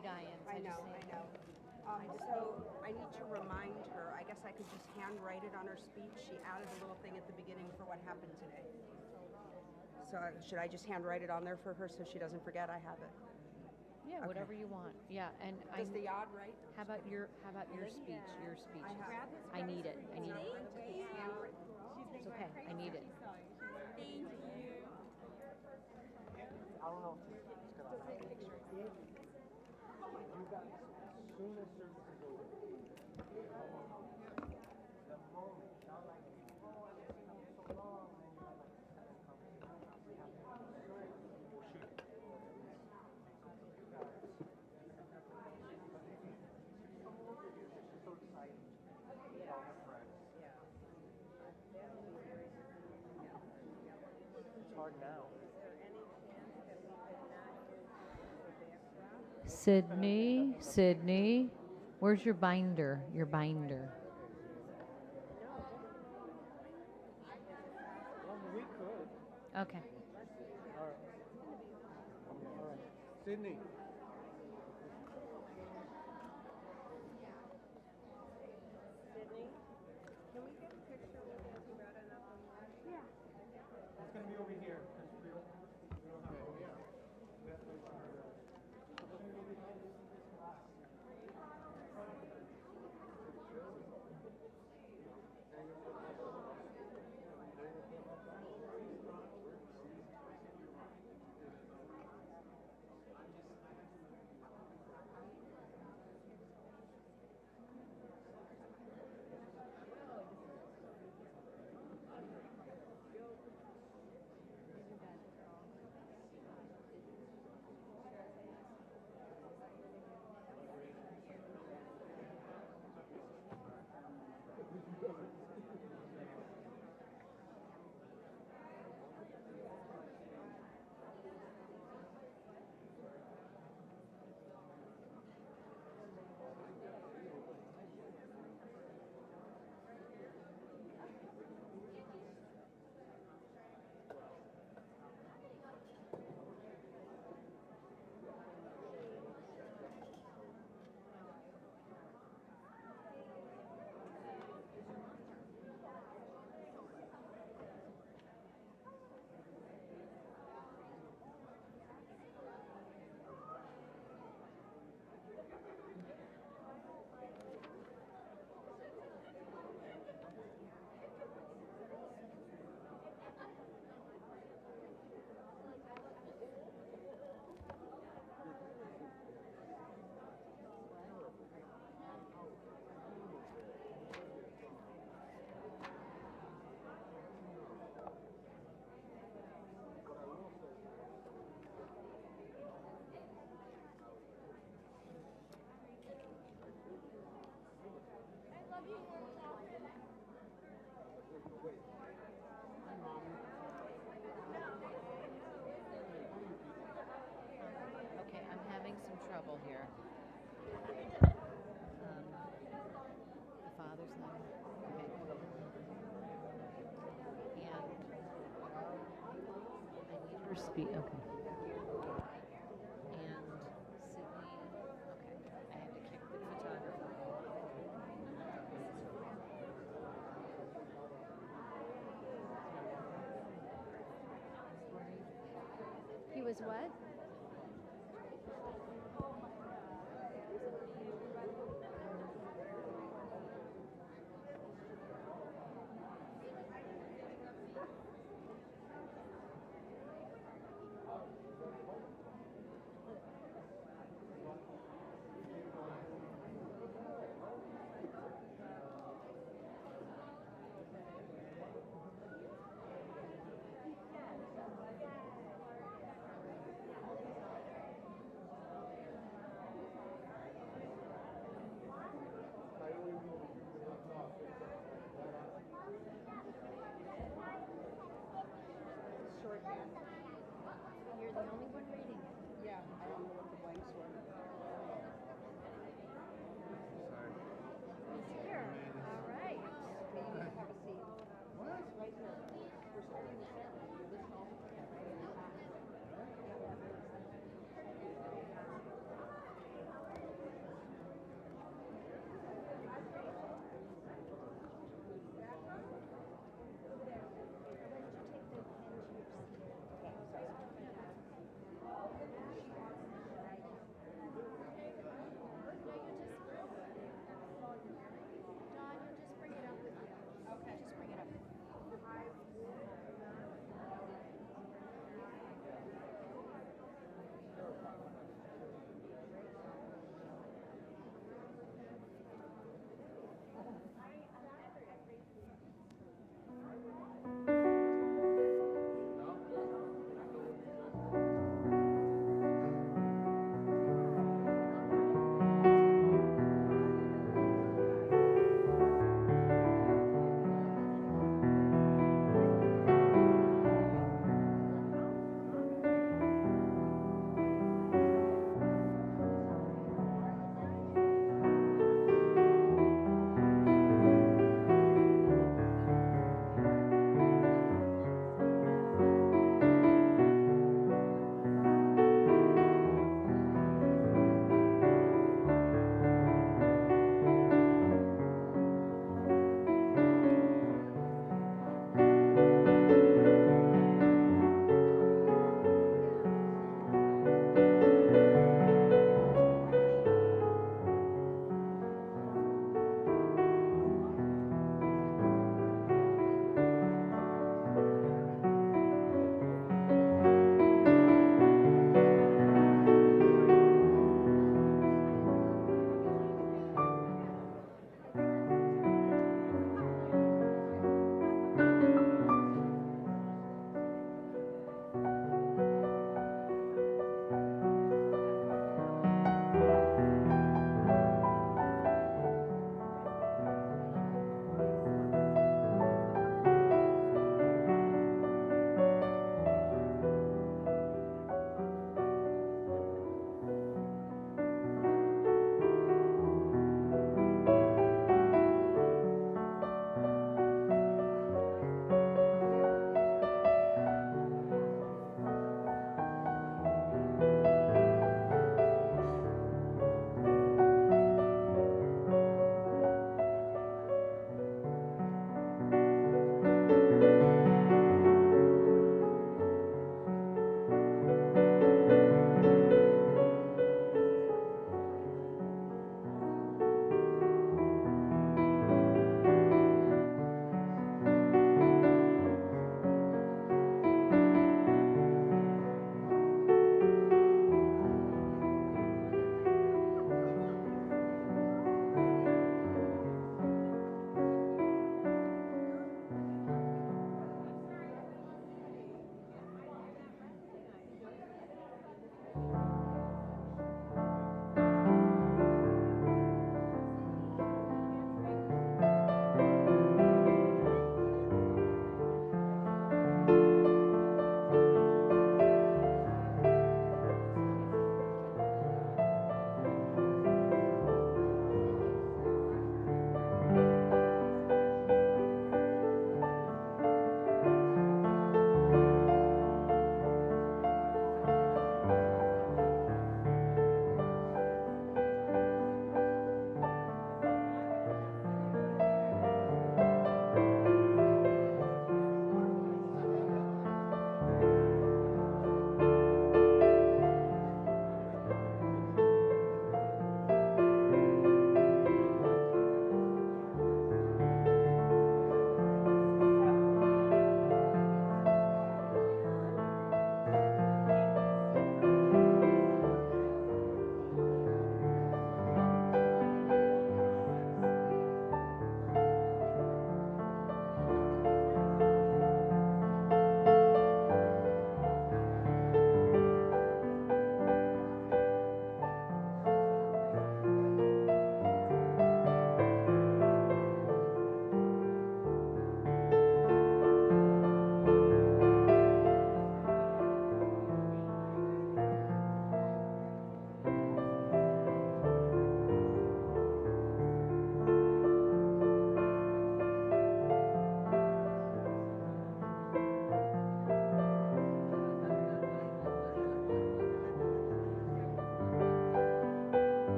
read Ian's. I know. So I need to remind her. I guess I could just handwrite it on her speech. She added a little thing at the beginning for what happened today. So should I just handwrite it on there for her so she doesn't forget I have it? Yeah, Okay. whatever you want. Yeah, and Does the yod right? How about your speech? Your speech. I need it. I need it. It's handwritten. It's okay. I need it. Thank you. I don't know if it's gonna happen. You guys, as soon as service is over, the moment, not like, oh, I just come so long, and you're like, we have to we'll shoot it. You guys, she's so excited. All her friends. It's hard now. Sydney, where's your binder? Your binder. Well, we could. Okay. All right. All right. Sydney. Can we get a picture with Nancy Retta up on the left? Yeah. It's going to be over here. We don't have it. Yeah. Okay, I'm having some trouble here. The father's name. Okay. And I need her speak. Okay. And Sydney. Okay. I had to kick the photographer. He was what?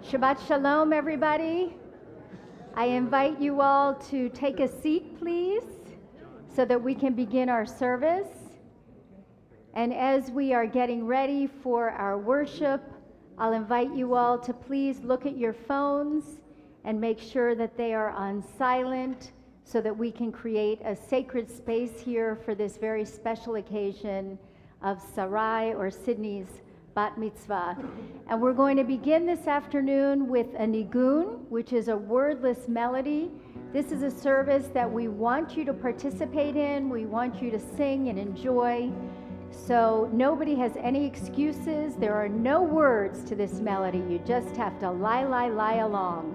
Shabbat Shalom, everybody. I invite you all to take a seat, please, so that we can begin our service. And as we are getting ready for our worship, I'll invite you all to please look at your phones and make sure that they are on silent so that we can create a sacred space here for this very special occasion of Sarai or Sidney's Bat Mitzvah. And we're going to begin this afternoon with a nigun, which is a wordless melody. This is a service that we want you to participate in. We want you to sing and enjoy. So nobody has any excuses. There are no words to this melody. You just have to lie along.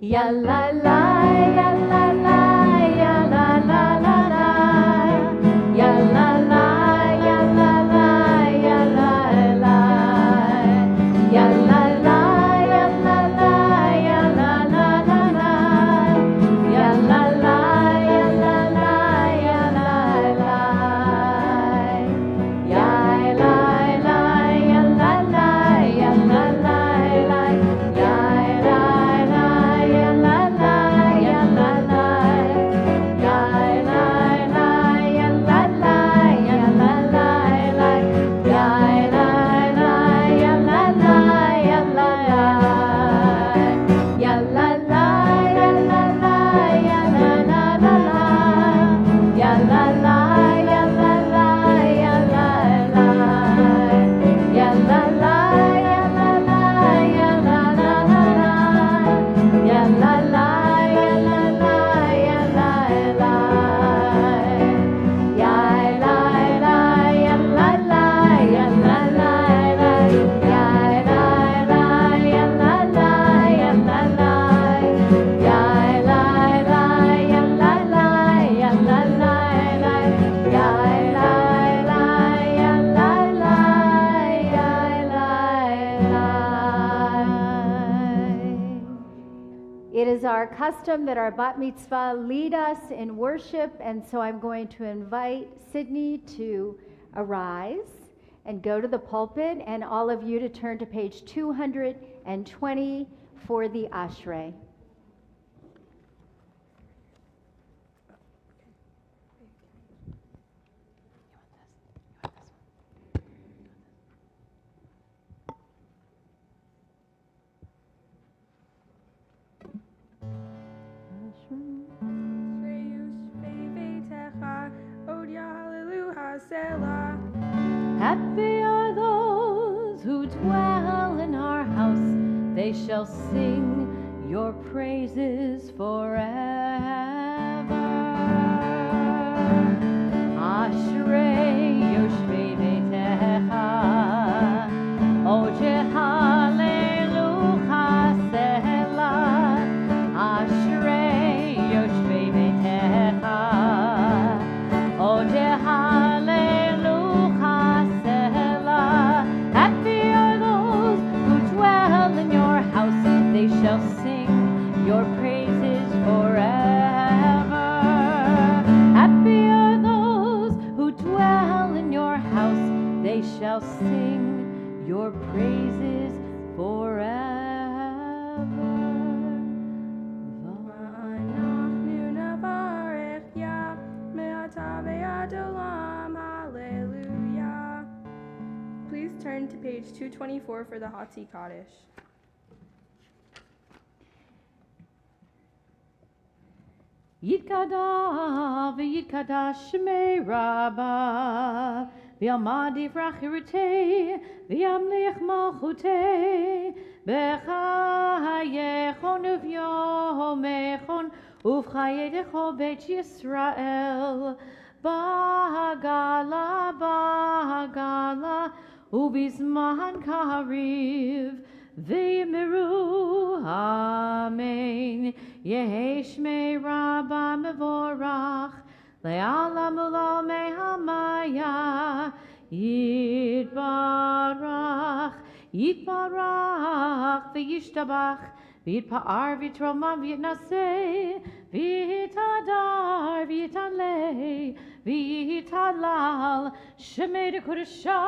Ya la la, ya la la, ya la la la la. Ya la la, ya la la, ya la la. Ya la la, ya la la, ya la la la la. Ya la la, ya la la, ya la la. Ya la la, ya la la, ya la la. Ya la la, ya la la, ya la la. our custom that our bat mitzvah lead us in worship, and so I'm going to invite Sidney to arise and go to the pulpit, and all of you to turn to page 220 for the Ashrei. Happy are those who dwell in our house, they shall sing your praises forever. Ashrei yoshvei beitecha, oje halelucha selah. Ashrei yoshvei beitecha, oje halelucha selah. Happy are those who dwell in your house, they shall sing your praises forever. Happy are those who dwell in your house, they shall sing your praises forever. ואנחנו נברך יה מעתה ועד עולם, hallelujah. Please turn to page 224 for the Hatzi Kaddish. Yitkada v'yitkada shmei Rabba, v'yamad yifrach yirutei, v'yamlich malchutei, b'chayechon uv'yomechon, uv'chayedecho beit Yisrael, b'hagala, b'hagala, ubizman kariv, v'yimiru, amen. Yehi shmei Rabba mevorach, le'alam u'la'olmei hamaya, yitbarach, yitbarach, v'yishtabach, v'yitpa'ar, v'yitromam, v'yitnaseh, v'yitadar, v'yitanleh, v'yitalal, shemei dekodesha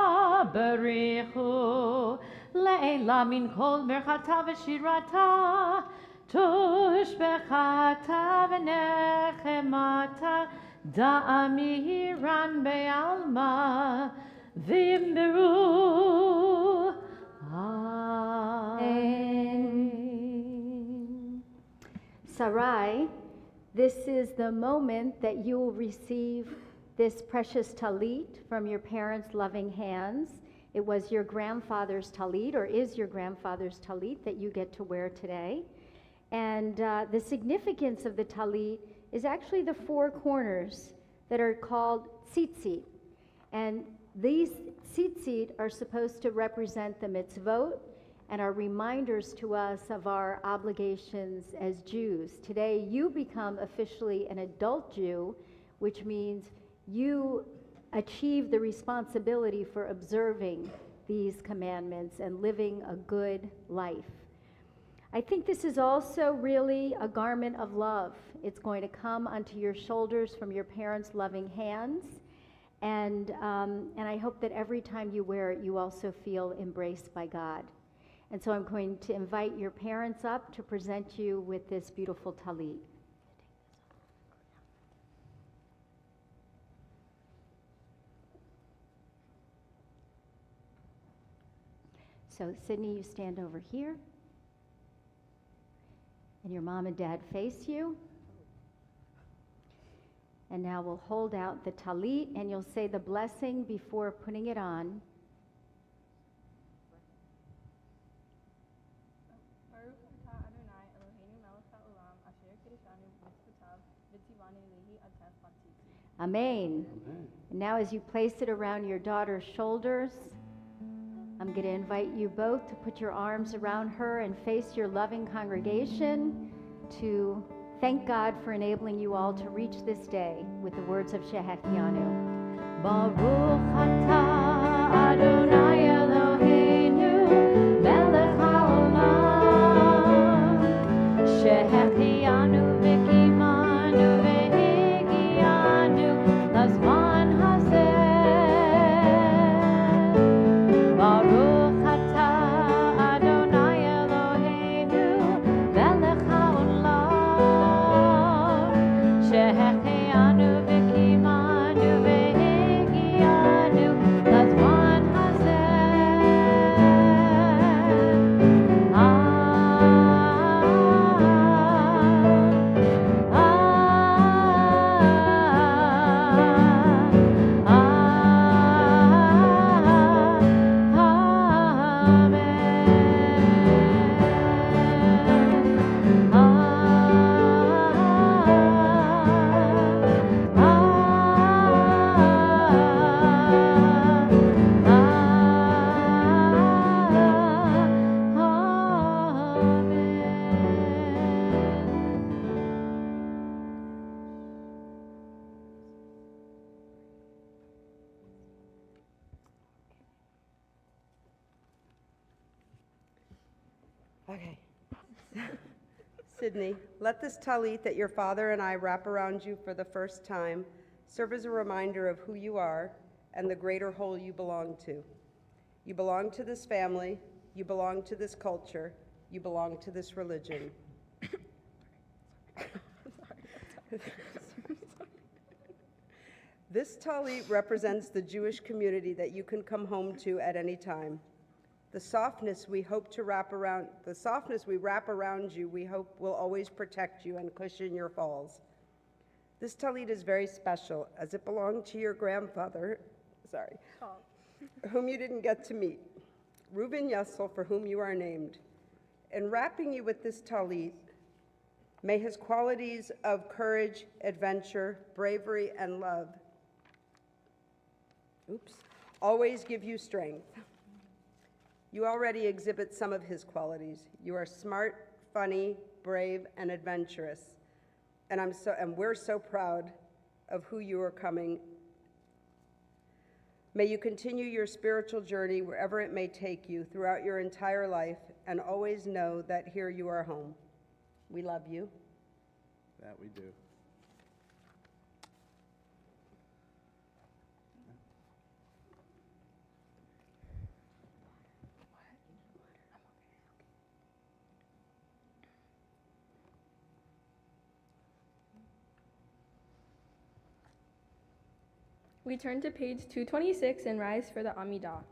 berichu, le'ela min kol merchata v'shirata, tushbechata v'nechemata, da'amiran be'alma, v'imberu, amen. Sarai, this is the moment that you will receive this precious talit from your parents' loving hands. It was your grandfather's talit, or is your grandfather's talit, that you get to wear today. And the significance of the talit is actually the four corners that are called tzitzit. And these tzitzit are supposed to represent the mitzvot and are reminders to us of our obligations as Jews. Today, you become officially an adult Jew, which means you achieve the responsibility for observing these commandments and living a good life. I think this is also really a garment of love. It's going to come onto your shoulders from your parents' loving hands. And I hope that every time you wear it, you also feel embraced by God. And so I'm going to invite your parents up to present you with this beautiful talit. So Sidney, you stand over here. And your mom and dad face you. And now we'll hold out the talit, and you'll say the blessing before putting it on. Amen. And now as you place it around your daughter's shoulders, I'm going to invite you both to put your arms around her and face your loving congregation to thank God for enabling you all to reach this day with the words of Shehechianu. Baruch atah Adonai Eloheinu melech haolam shehechianu Okay. Sidney, let this talit that your father and I wrap around you for the first time serve as a reminder of who you are and the greater whole you belong to. You belong to this family, you belong to this culture, you belong to this religion. This talit represents the Jewish community that you can come home to at any time. The softness we wrap around you, we hope will always protect you and cushion your falls. This talit is very special as it belonged to your grandfather, whom you didn't get to meet, Reuben Yessel, for whom you are named. In wrapping you with this talit, may his qualities of courage, adventure, bravery, and love always give you strength. You already exhibit some of his qualities. You are smart, funny, brave, and adventurous. And we're so proud of who you are coming. May you continue your spiritual journey wherever it may take you throughout your entire life, and always know that here you are home. We love you. That we do. We turn to page 226 and rise for the Amidah.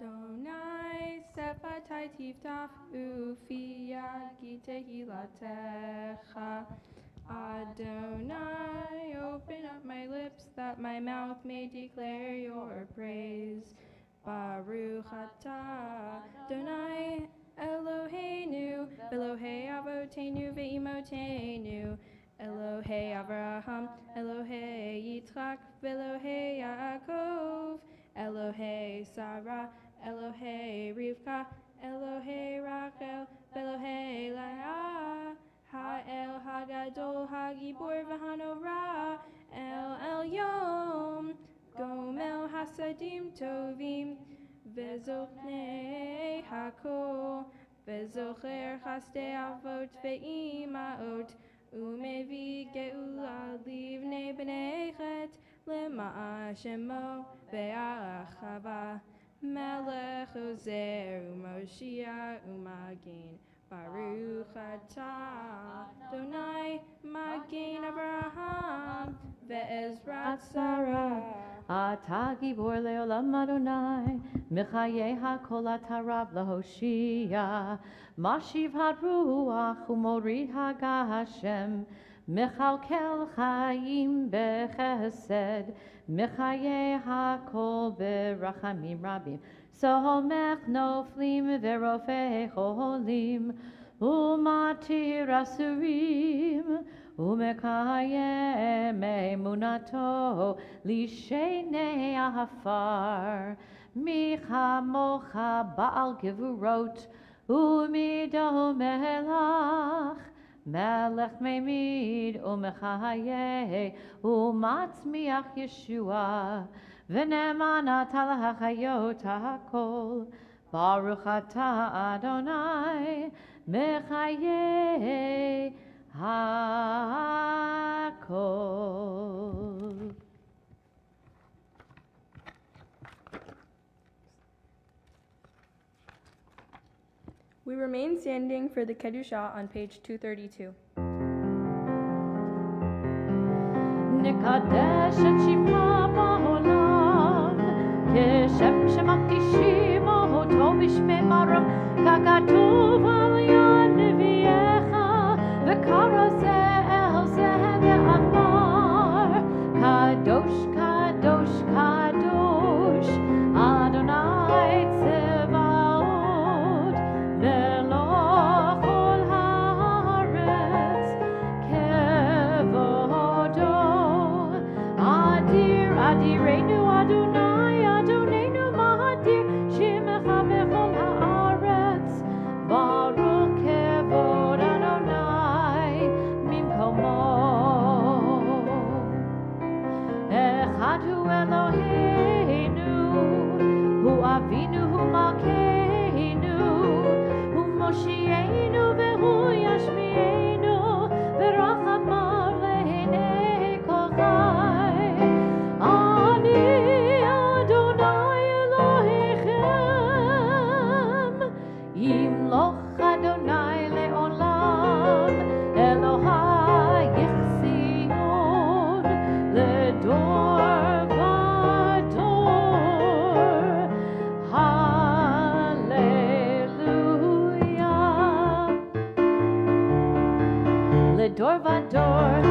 Adonai sefatai tiftach ufi yagi tehilatecha. Adonai, open up my lips that my mouth may declare your praise. Baruch atah Adonai Eloheinu, Elohei Avotenu ve'imotenu, Elohei Avraham, Elohei Yitzchak, Elohei Yaakov, Elohei Sarah, Elohei Rivka, Elohei Rachel, Elohei Leah, Ha'el Hagadol Hagibor v'Hanorah, El Elyon, Gomel Hasadim Tovim, Vezochnei Hakol, Vezocher Chastei Avot ve'imaot, Umevi Geula Livnei B'nei Chet, Lema Shemo ve'achava, Melech Ozer u'Moshiach u'Magin, Baruch atah Adonai Magin Abraham ve'Ezrat Sarah. אתה גיבור לעולם אדוני, מחיי הכל אתה רב להושיע, משיב הרוח ומוריד הגשם, מכלכל חיים בחסד, מחיי הכל ברחמים רבים, סומך נופלים ורופא חולים, ומתיר אסורים, ומקיים אמונתו לשני העפר. מי כמוך בעל גבורות ומידו מלך, מלך ממיד ומחיה ומצמיח ישועה, ונאמן אתה להחיות הכל. ברוך אתה אדוני מחיי hakol. We remain standing for the Kedusha on page 232. נקדש את שמך בעולם, כשם שמקדישים אותו בשמי מרום, ככתוב על יד נביאך, וקרא זה אל זה ואמר, קדוש קדוש קדוש אדוני צבאות מלוא כל הארץ כבודו. אדיר אדירנו אדוני אדוננו מאדיר שמך בכל הארץ. ברוך כבוד אדוני Avinu hu malkeinu, hu moshienu vehu yashmienu, verachamav lehinei kol chai. Ani Adonai Elohechem, yimloch Adonai leolam, Elohai yichzion, ledor vador. Hallelujah. Ledor vador,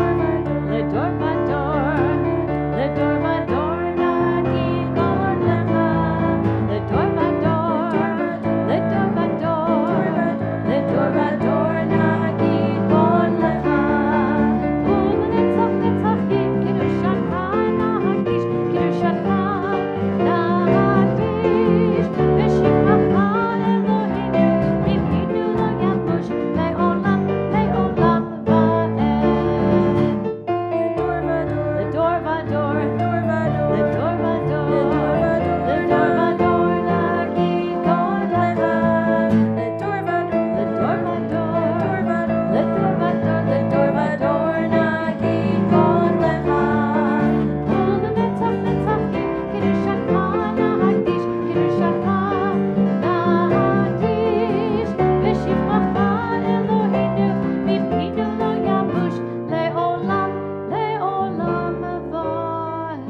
ledor vador, ledor vador nagigor lecha. Ledor vador, ledor vador, ledor vador nagigor lecha. Ulenetzach netzachim kedushacha nahakdish, kedushacha nahakdish. V'shivchacha Eloheinu, miminu lo yamush, le'olam, le'olam va'ed. Ledor vador, ledor vador, ledor vador nagigor lecha. Ledor vador, ledor vador nagigor lecha. Ulenetzach netzachim kedushacha nahakdish, kedushacha nahakdish. V'shivchacha Eloheinu, miminu lo yamush, le'olam, le'olam va'ed.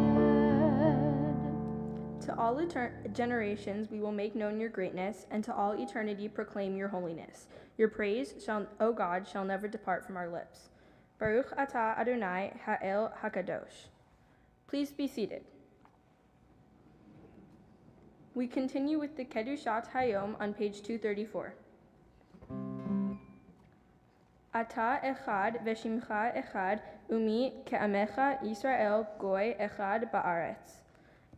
To all generations we will make known your greatness, and to all eternity proclaim your holiness. Your praise, O God, shall never depart from our lips. Baruch atah Adonai ha'el hakadosh. Please be seated. We continue with the Kedushat Hayom on page 234. Ata echad veshimcha echad umi ke'amecha Yisrael goy echad ba'aretz.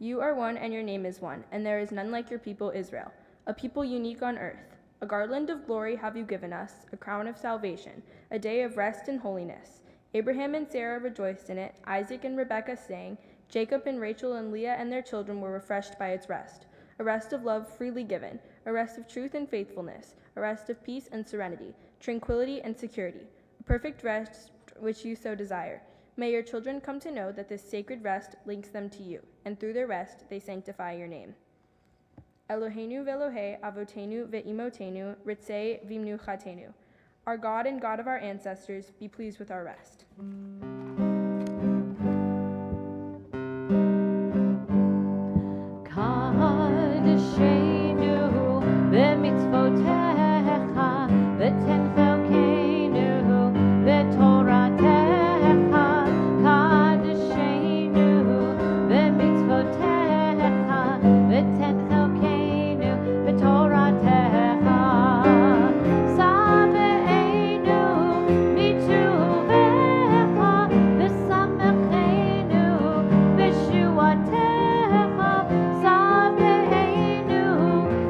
You are one and your name is one, and there is none like your people Israel, a people unique on earth. A garland of glory have you given us, a crown of salvation, a day of rest and holiness. Abraham and Sarah rejoiced in it, Isaac and Rebekah sang, Jacob and Rachel and Leah and their children were refreshed by its rest. A rest of love freely given, a rest of truth and faithfulness, a rest of peace and serenity, tranquility and security, a perfect rest which you so desire. May your children come to know that this sacred rest links them to you, and through their rest they sanctify your name. Eloheinu ve'Elohei avotenu ve'imotenu ritzei v'imnuchatenu. Our God and God of our ancestors, be pleased with our rest. Kadeshenu b'mitzvotecha v'ten chelkeinu b'toratecha. Kadeshenu b'mitzvotecha v'ten chelkeinu b'toratecha. Sameinu mituvecha v'samechenu b'shuatecha. Sameinu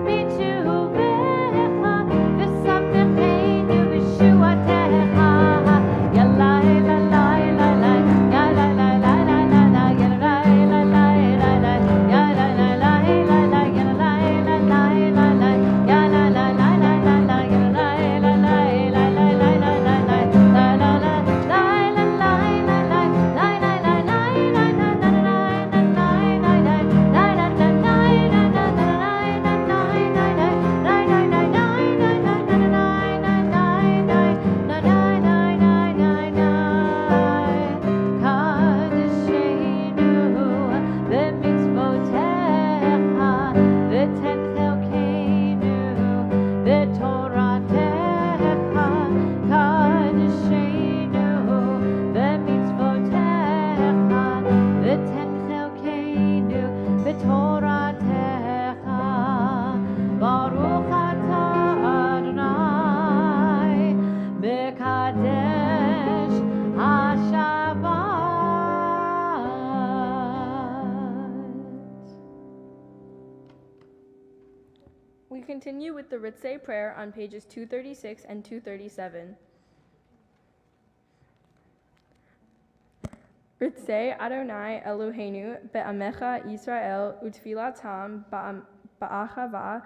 mituvecha v'samechenu b'shuatecha. Yalai lalai lalai, yalai lalai lalai, yalai lalai lalai, yalai lalai lalai, yalai lalai lalai, yalai lalai lalai, yalai lalai lalai, Baruch atah Adonai bekadesh HaShabbat. We continue with the Ritzei prayer on pages 236 and 237. Ritzei Adonai Eloheinu be'amecha Yisrael utfilatam ba'achava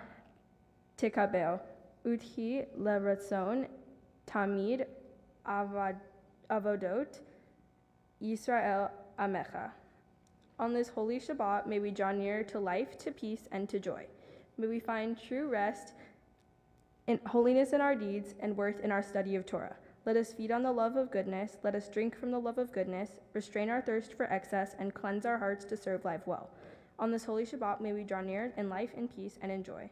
tikabel, uthi leratzon tamid avodot Yisrael amecha. On this holy Shabbat, may we draw near to life, to peace, and to joy. May we find true rest in holiness in our deeds and worth in our study of Torah. Let us feed on the love of goodness. Let us drink from the love of goodness, restrain our thirst for excess, and cleanse our hearts to serve life well. On this holy Shabbat, may we draw near in life, in peace, and in joy.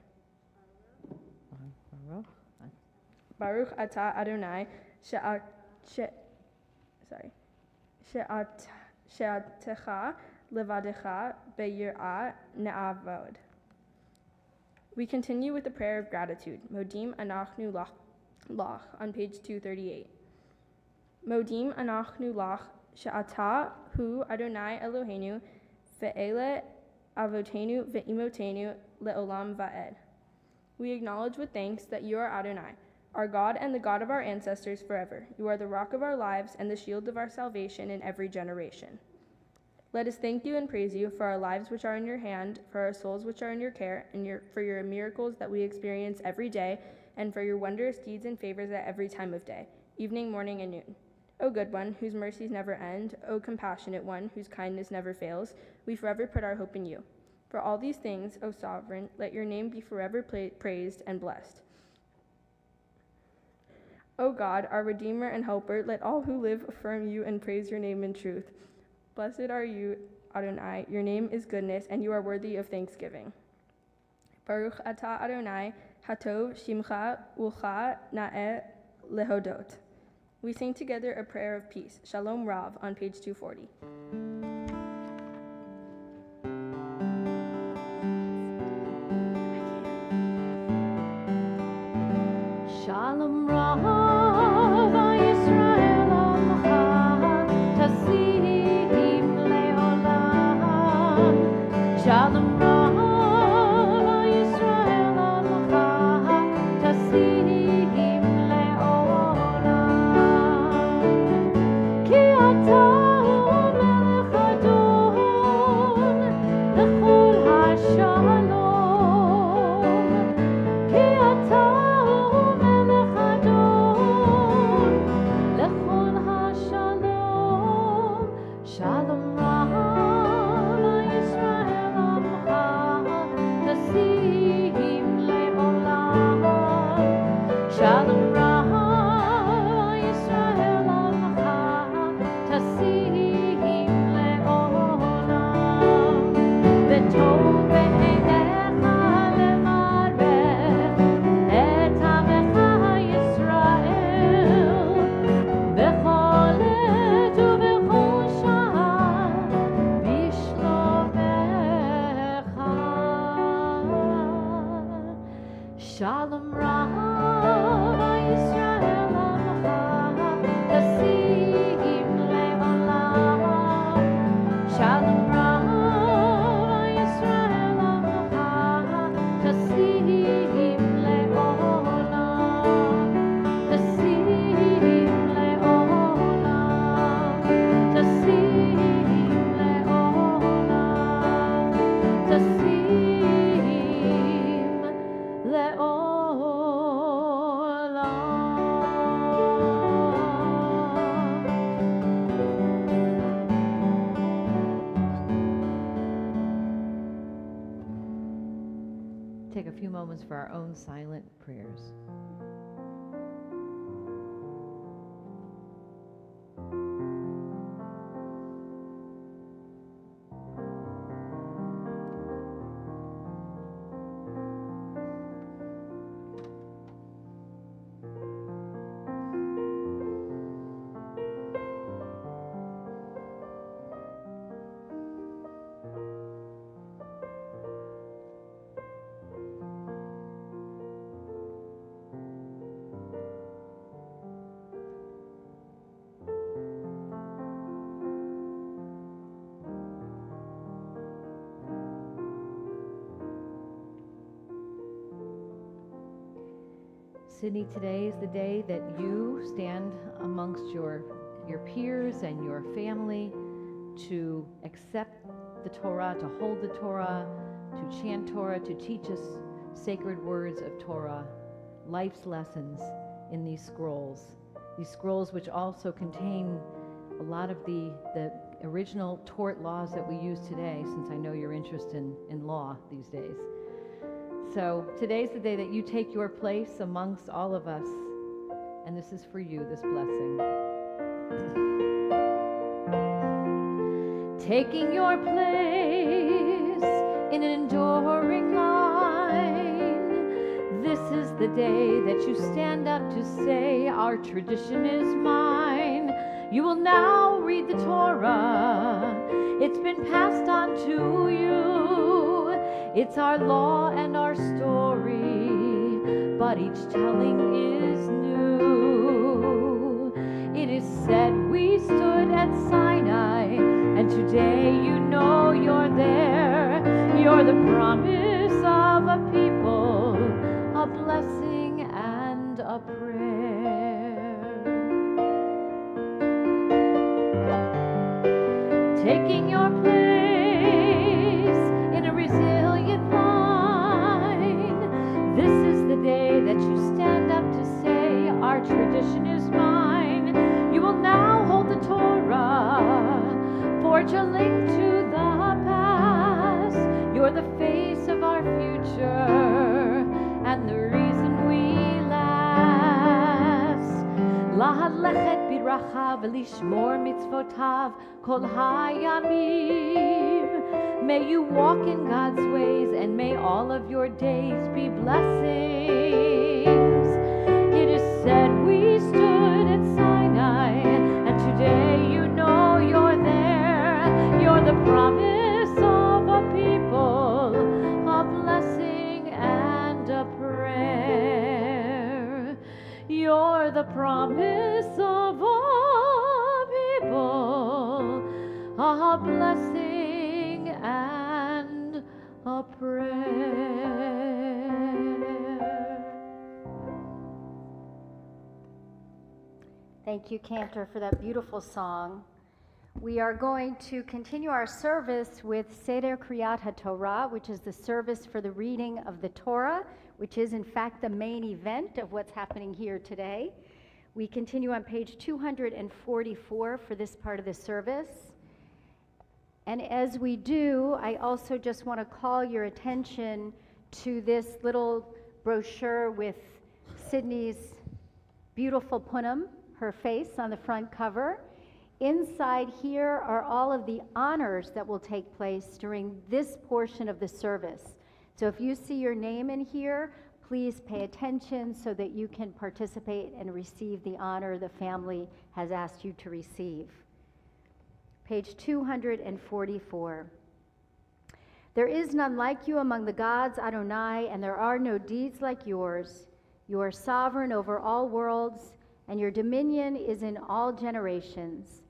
Baruch atah Adonai she'atecha levadecha be'yirah ne'avod. We continue with the prayer of gratitude, Modim anachnu lach, on page 238. Modim anachnu lach she'ata hu Adonai Eloheinu ve'ele avotenu ve'imotenu le'olam va'ed. We acknowledge with thanks that you are Adonai, our God and the God of our ancestors forever. You are the rock of our lives and the shield of our salvation in every generation. Let us thank you and praise you for our lives which are in your hand, for our souls which are in your care, and for your miracles that we experience every day, and for your wondrous deeds and favors at every time of day, evening, morning, and noon. O good one, whose mercies never end, O compassionate one, whose kindness never fails, we forever put our hope in you. For all these things, O sovereign, let your name be forever praised and blessed. O God, our Redeemer and Helper, let all who live affirm you and praise your name in truth. Blessed are you, Adonai, your name is goodness, and you are worthy of thanksgiving. Baruch atah Adonai, hatov shimcha ulcha na'eh lehodot. We sing together a prayer of peace, Shalom Rav, on page 240. Shalom Rav, Yisrael Amcha, Tasim Leolam. Shalom Rav, Yisrael Amcha, Tasim Leolam. Ki ata melech Adon, lechol hashalom. Ki ata Shalom Rav, Yisrael Amcha, Tasim Leolam. Shalom Rav, Yisrael Amcha, Tasim Leolam. V'tov be'einecha levarech et amecha Yisrael. B'chol עת ובכל שעה בשלומך. Shalom Rav, Yisrael Amcha, Tasim Leolam. Shalom Rav, Yisrael Amcha, Tasim Leolam. Tasim Leolam. Tasim Leolam. Tasim Take a few moments for our own silent prayers. Sidney, today is the day that you stand amongst your peers and your family to accept the Torah, to hold the Torah, to chant Torah, to teach us sacred words of Torah, life's lessons in these scrolls which also contain a lot of the original tort laws that we use today, since I know you're interested in law these days. So today's the day that you take your place amongst all of us, and this is for you, this blessing. Taking your place in an enduring line, this is the day that you stand up to say, our tradition is mine. You will now read the Torah. It's been passed on to you. It's our law and our story, but each telling is new. It is said we stood at Sinai, and today you know you're there. You're the promise of a people, a blessing and a prayer. Taking your place in a resilient line, this is the day that you stand up to say, our tradition is mine. You will now hold the Torah, forge a link to the past. You're the face of our future and the reason we last. Lahalechet biracha v'lishmor mitzvotav kol hayamim. May you walk in God's ways, and may all of your days be blessings. It is said we stood at Sinai, and today you know you're there. You're the promise of a people, a blessing and a prayer. You're the promise of a people, a blessing and a prayer. Thank you, Cantor, for that beautiful song. We are going to continue our service with Seder Kriyat HaTorah, which is the service for the reading of the Torah, which is in fact the main event of what's happening here today. We continue on page 244 for this part of the service. And as we do, I also just want to call your attention to this little brochure with Sidney's beautiful punim, her face on the front cover. Inside here are all of the honors that will take place during this portion of the service. So if you see your name in here, please pay attention so that you can participate and receive the honor the family has asked you to receive. Page 244. There is none like you among the gods, Adonai, and there are no deeds like yours. You are sovereign over all worlds, and your dominion is in all generations.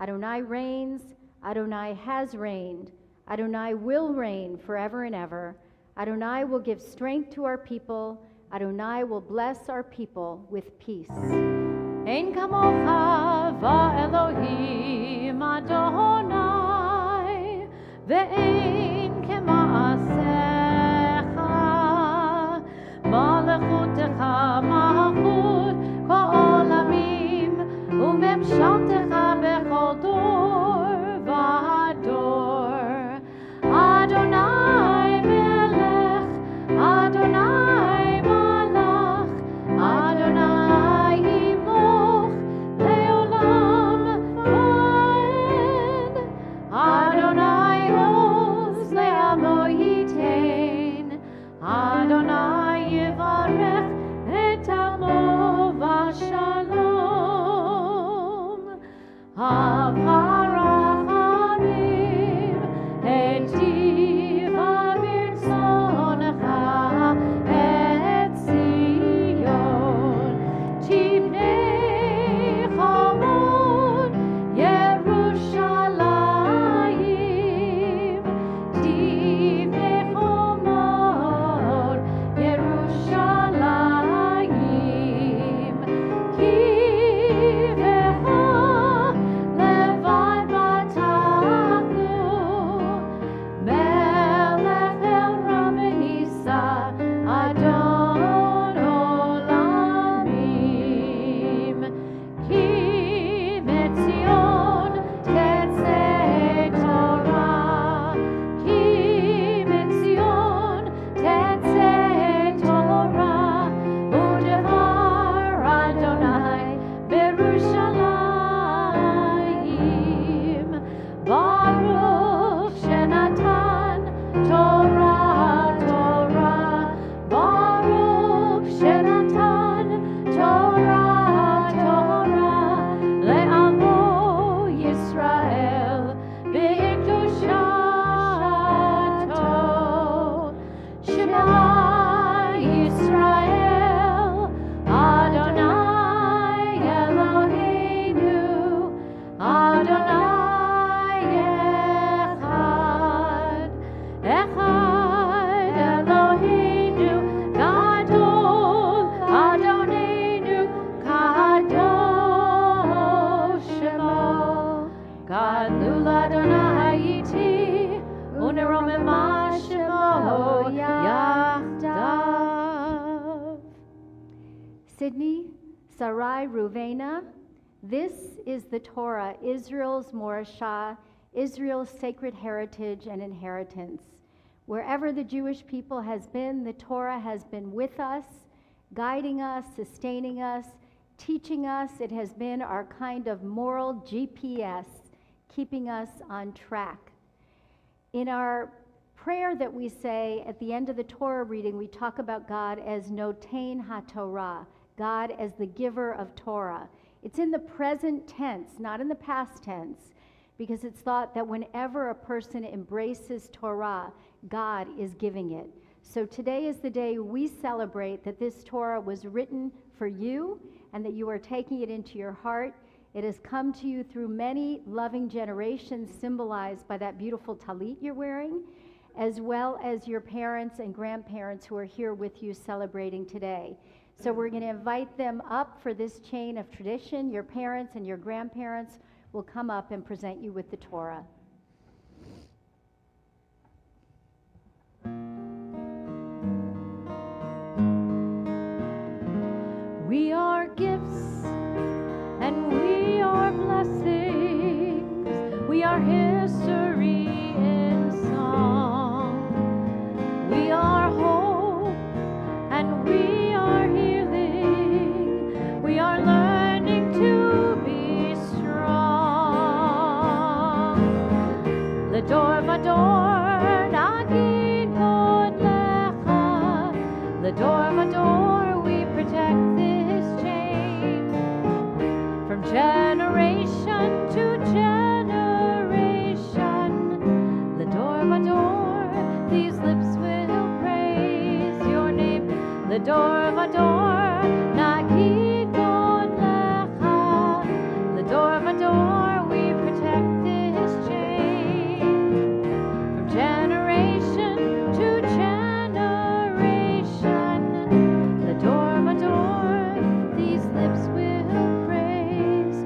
Adonai reigns, Adonai has reigned, Adonai will reign forever and ever. Adonai will give strength to our people, Adonai will bless our people with peace. Ein kamocha va'Elohim Adonai, ve'ein kema'asecha, malechutecha malchut ka'olamim, u'memshaltecha bechol dor v'ador. Adonai melech, Adonai malach, Adonai imoch leolam va'ed. Adonai oz Sidney, Sarai Ruvena. This is the Torah, Israel's Morashah, Israel's sacred heritage and inheritance. Wherever the Jewish people has been, the Torah has been with us, guiding us, sustaining us, teaching us. It has been our kind of moral GPS, keeping us on track. In our prayer that we say at the end of the Torah reading, we talk about God as Notain HaTorah, God as the giver of Torah. It's in the present tense, not in the past tense, because it's thought that whenever a person embraces Torah, God is giving it. So today is the day we celebrate that this Torah was written for you and that you are taking it into your heart. It has come to you through many loving generations symbolized by that beautiful talit you're wearing, as well as your parents and grandparents who are here with you celebrating today. So we're going to invite them up for this chain of tradition. Your parents and your grandparents will come up and present you with the Torah. We are gifts and we are blessings. We are history in song. We are hope and we are healing. We are learning to be strong. L'dor vador nagid god lecha. L'dor vador we protect this chain. From generation to generation, L'dor vador, these lips will praise your name. L'dor vador, nagid god lecha. L'dor vador, we protect this chain. From generation to generation, L'dor vador, these lips will praise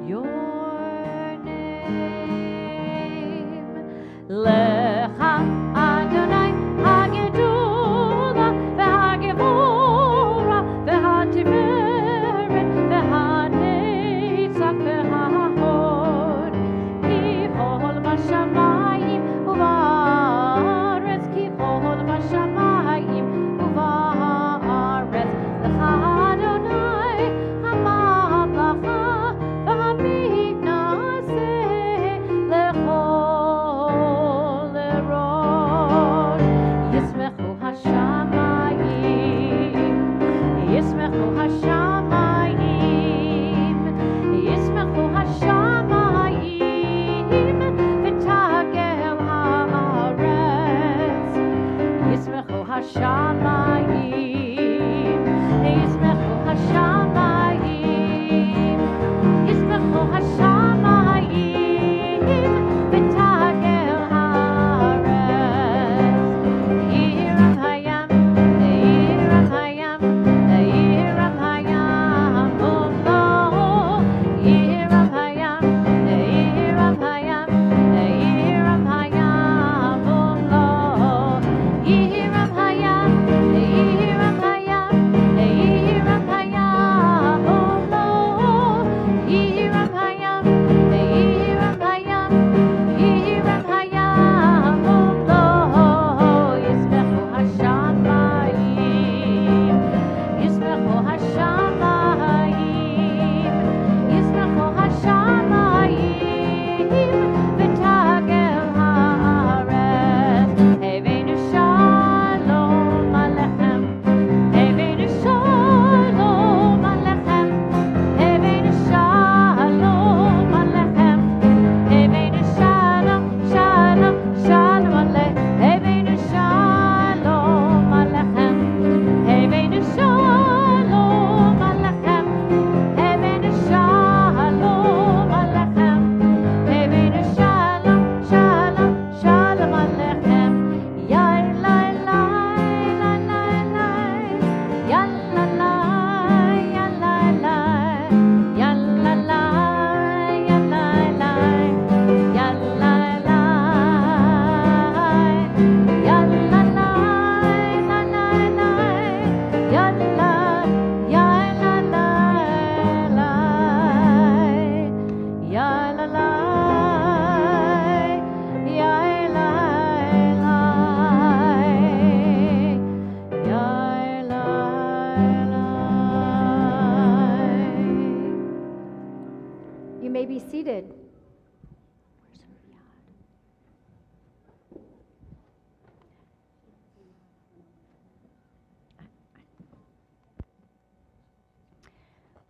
your name. Lecha Adonai hagedula v'hagevura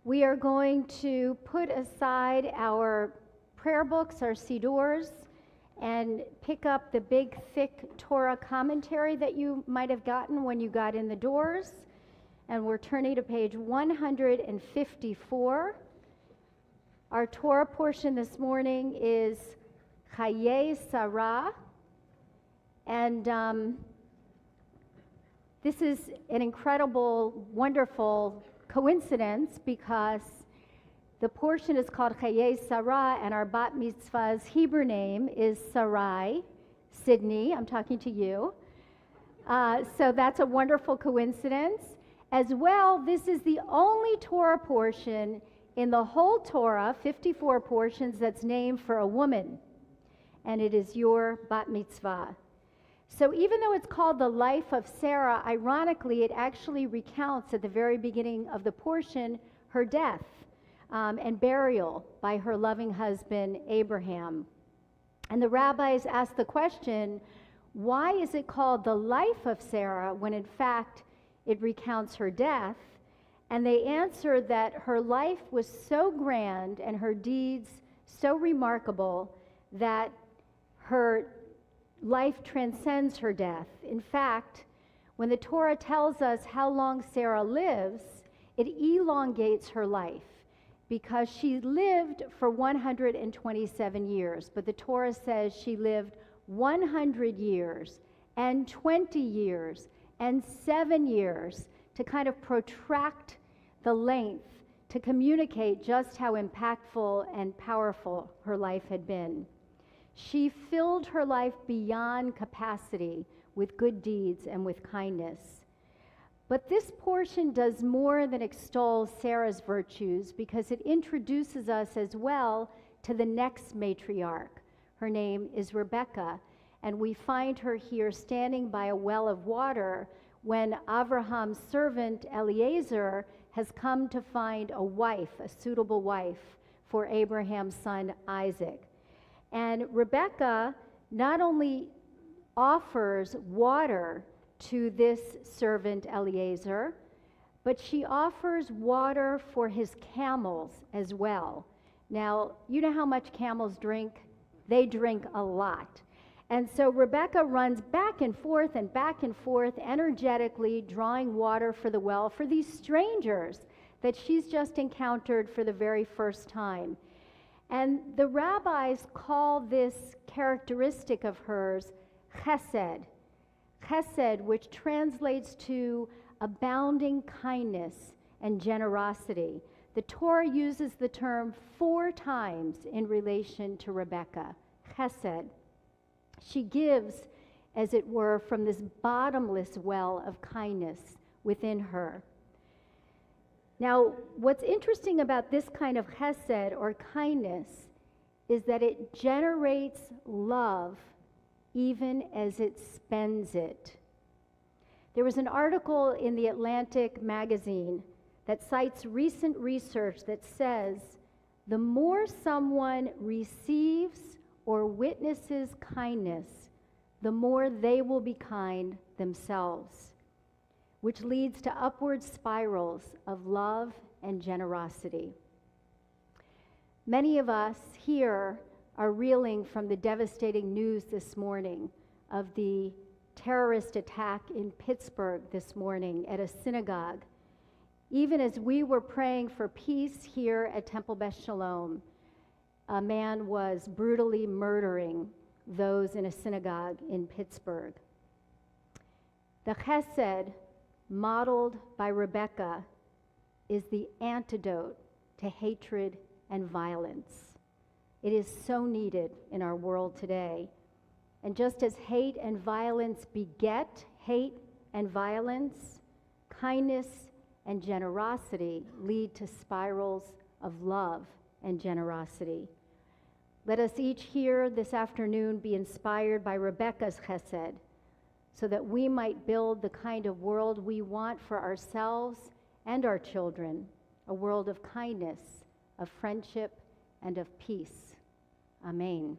we are going to put aside our prayer books, our sidurs, and pick up the big, thick Torah commentary that you might have gotten when you got in the doors. And we're turning to page 154. Our Torah portion this morning is Chayei Sarah. And this is an incredible, wonderful coincidence because the portion is called Chayei Sarah, and our bat mitzvah's Hebrew name is Sarai. Sidney, I'm talking to you. So that's a wonderful coincidence. As well, this is the only Torah portion in the whole Torah, 54 portions, that's named for a woman. And it is your bat mitzvah. So even though it's called the life of Sarah, ironically, it actually recounts at the very beginning of the portion her death and burial by her loving husband, Abraham. And the rabbis asked the question, why is it called the life of Sarah when in fact it recounts her death? And they answered that her life was so grand and her deeds so remarkable that her life transcends her death. In fact, when the Torah tells us how long Sarah lives, it elongates her life because she lived for 127 years. But the Torah says she lived 100 years and 20 years and 7 years to kind of protract the length, to communicate just how impactful and powerful her life had been. She filled her life beyond capacity with good deeds and with kindness. But this portion does more than extol Sarah's virtues because it introduces us as well to the next matriarch. Her name is Rebecca, and we find her here standing by a well of water when Abraham's servant Eliezer has come to find a wife, a suitable wife for Abraham's son Isaac. And Rebecca not only offers water to this servant Eliezer, but she offers water for his camels as well. Now, you know how much camels drink? They drink a lot. And so Rebecca runs back and forth, energetically drawing water for the well for these strangers that she's just encountered for the very first time. And the rabbis call this characteristic of hers chesed. Chesed, which translates to abounding kindness and generosity. The Torah uses the term 4 times in relation to Rebecca, chesed. She gives, as it were, from this bottomless well of kindness within her. Now, what's interesting about this kind of chesed or kindness is that it generates love even as it spends it. There was an article in the Atlantic magazine that cites recent research that says the more someone receives or witnesses kindness, the more they will be kind themselves, which leads to upward spirals of love and generosity. Many of us here are reeling from the devastating news this morning of the terrorist attack in Pittsburgh this morning at a synagogue. Even as we were praying for peace here at Temple Beth Shalom, a man was brutally murdering those in a synagogue in Pittsburgh. The chesed modeled by Rebecca is the antidote to hatred and violence. It is so needed in our world today. And just as hate and violence beget hate and violence, kindness and generosity lead to spirals of love and generosity. Let us each here this afternoon be inspired by Rebecca's chesed so that we might build the kind of world we want for ourselves and our children, a world of kindness, of friendship, and of peace. Amen.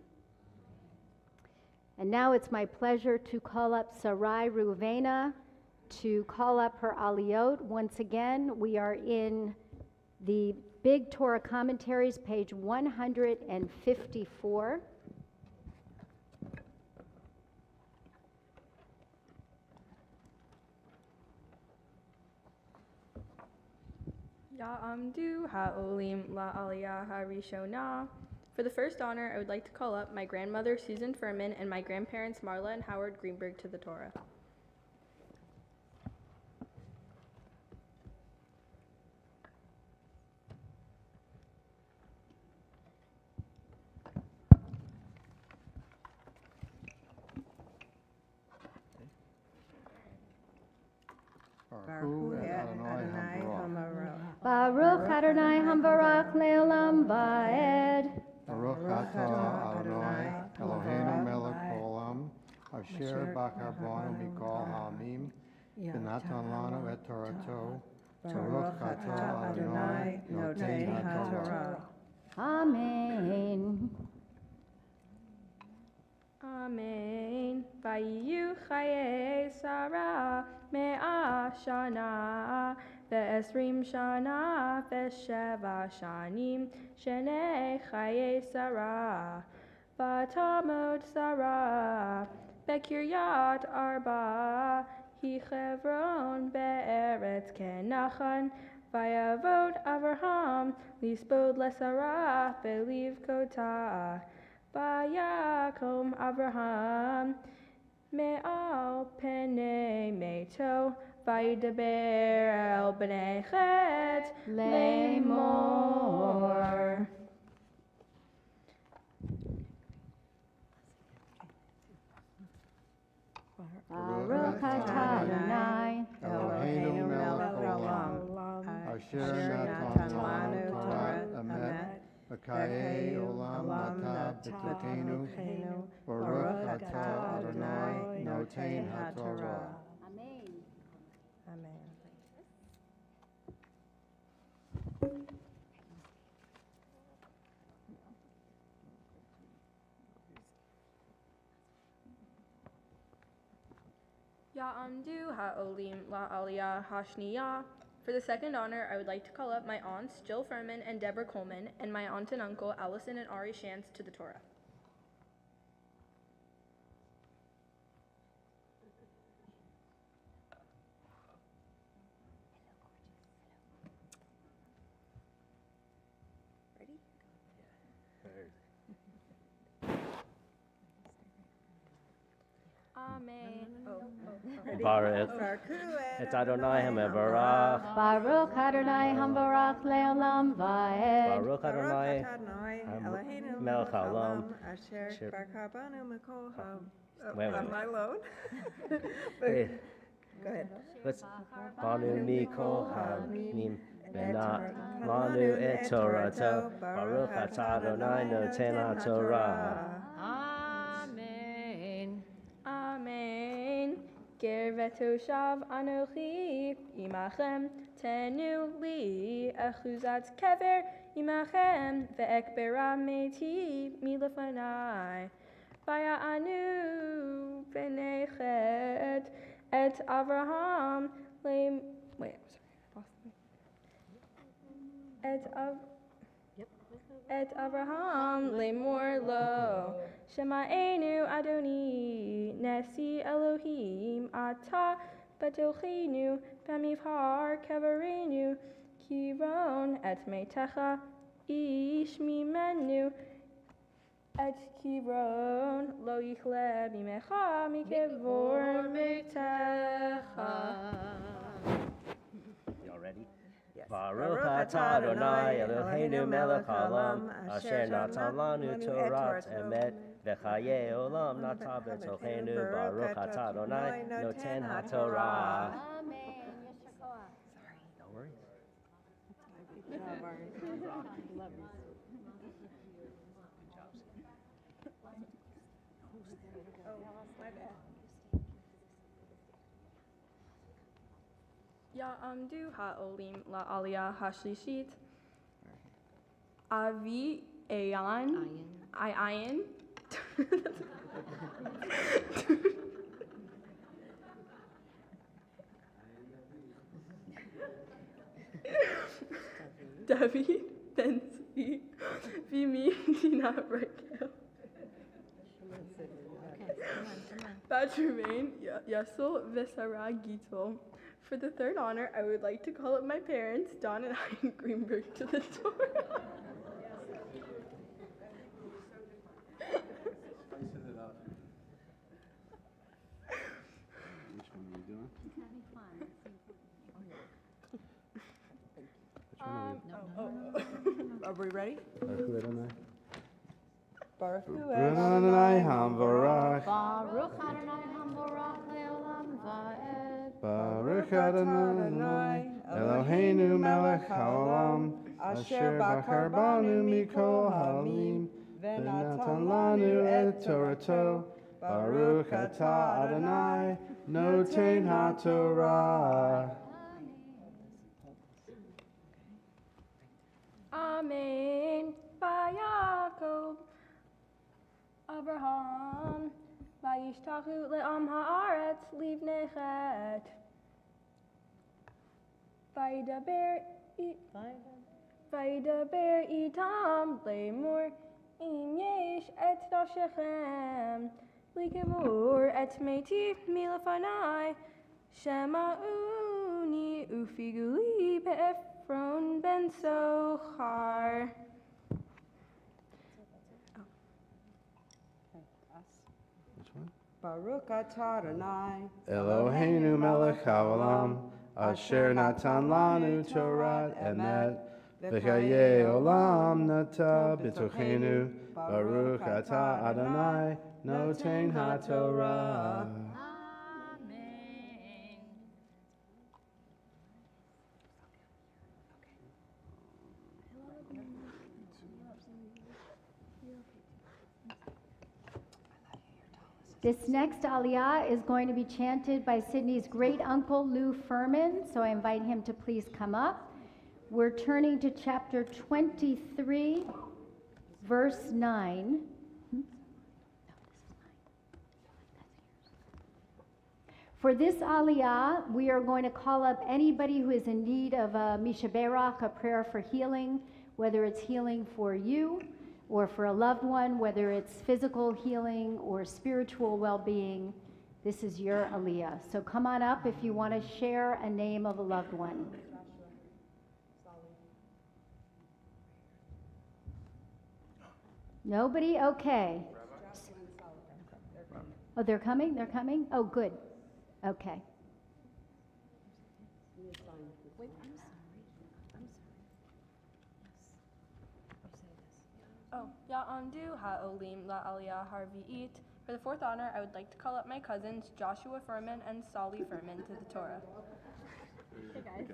And now it's my pleasure to call up Sarai Ruvena to call up her aliyot. Once again, we are in the Big Torah Commentaries, page 154. Ya'amdu ha'olim la'aliyah ha'rishonah. For the first honor, I would like to call up my grandmother, Susan Furman, and my grandparents, Marla and Howard Greenberg, to the Torah. Baruch Adonai Hamarach. Baruch Adonai Hambarach Leolam Vaed. Baruch atah Adonai Eloheinu melech haolam, asher bachar banu mikol ha'amim, v'natan lanu et torato. Baruch atah Adonai noten haTorah. Amen. Amen. Vayu chaye Sarah me'ah shana ve'esrim shana ve'sheva shanim shenei chaye Sarah v'tamod Sarah bekiryat arba hi chevron be'eretz kenachan vayavod Avraham lisbod leSarah ve'liv kota Vayakom Avraham me'al penei meto vayidaber el bnei chet lemor. Baruch atah Adonai Eloheinu melech haolam, asher natan lanu Torah emet, v'kayei olam ata b'tokenu, Baruch atah Adonai noten haTorah. Amen. Amen. Ya'amdu ha'olim la'aliyah ha'shniyah. For the second honor, I would like to call up my aunts Jill Furman and Deborah Coleman, and my aunt and uncle Allison and Ari Shantz to the Torah. Amen. Baruch et Adonai Hamevarach. Baruch Adonai Hambarach Leolam Vaed. Baruch Adonai Eloheinu melech haolam. asher Asher- bachar banu mikol Wait, wait. Am I alone? Wait, Go ahead. let's Banu Mikol Hamim Benat Manu et Torato. Baruch atah Adonai noten haTorah. Amen. Amen. Ger vetoshav anochi imachem tenu li achuzat kever imachem ve'ekbera meti milefanai vaya anu benechet et Avraham le wait I'm sorry I lost my et Avraham lemor lo Shema'enu Adoni Nesi Elohim Ata Batochenu Bamivhar Keverenu Kiron et Metecha Ish Mimenu et Kiron Lo Yichle Bimecha Mikevor Metecha. Y'all ready? Yes. Baruch atah Adonai Eloheinu melech haolam, asher natan lanu Torah emet, v'chayei olam natan b'tochenu. Baruch atah Adonai noten haTorah. Amen. Yeshua. No worries. Ya'amdu ha'olim la'aliyah ha'shlishit. Avi Ayan. Ayan. David ben Zvi, Vimi Dina Raquel, Bat Jermaine Yassel Vesara Gitol. For the third honor, I would like to call up my parents, Don and Hein Greenberg, to the Torah. Which one are we doing? It's gonna be fun. Are we ready? Baruch Baruch Adonai Hamvarach. Baruch Adonai Hamvorach Leolam Vaed. Baruch Adonai Eloheinu melech haolam. Asher bachar banu mikol ha'olim. V'natan lanu et Torato. Baruch atah Adonai noten haTorah. Amen. Vayakov Abraham Vayishtachu le'am haaretz livnechet Vaydaber itam lemur im yesh et nafshechem likemur et meti milafanai shema'uni ufiguli be'efron ben sochar. Which one? Baruch atah Adonai Eloheinu melech haolam. Asher natan lanu Torah emet. V'chayei olam nata b'tochenu. Baruch atah Adonai noten haTorah. Amen. This next aliyah is going to be chanted by Sidney's great uncle Lou Furman, so I invite him to please come up. We're turning to chapter 23, verse 9. For this aliyah, we are going to call up anybody who is in need of a mishaberach, a prayer for healing, whether it's healing for you or for a loved one, whether it's physical healing or spiritual well-being. This is your aliyah. So come on up if you want to share a name of a loved one. Nobody? Okay. Oh, they're coming? They're coming? Oh, good. Okay. Oh, Ya'amdu ha'olim la'aliyah harvi'it. For the fourth honor, I would like to call up my cousins Joshua Furman and Solly Furman to the Torah. Hey guys.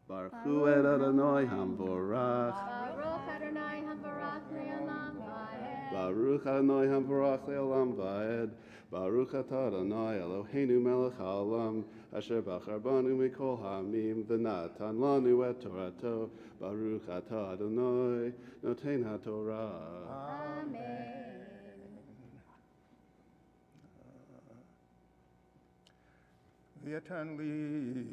Baruch Hu et Adonai Hamvorach. Baruch Adonai Hamvorach Le'olam Vaed. Baruch Adonai Hamvorach Le'olam Vaed. Baruch atah Adonai Eloheinu melech haolam. Asher bachar banu mikol ha'amim. V'natan lanu et Torato. Baruch atah Adonai noten haTorah. Amen. The eternally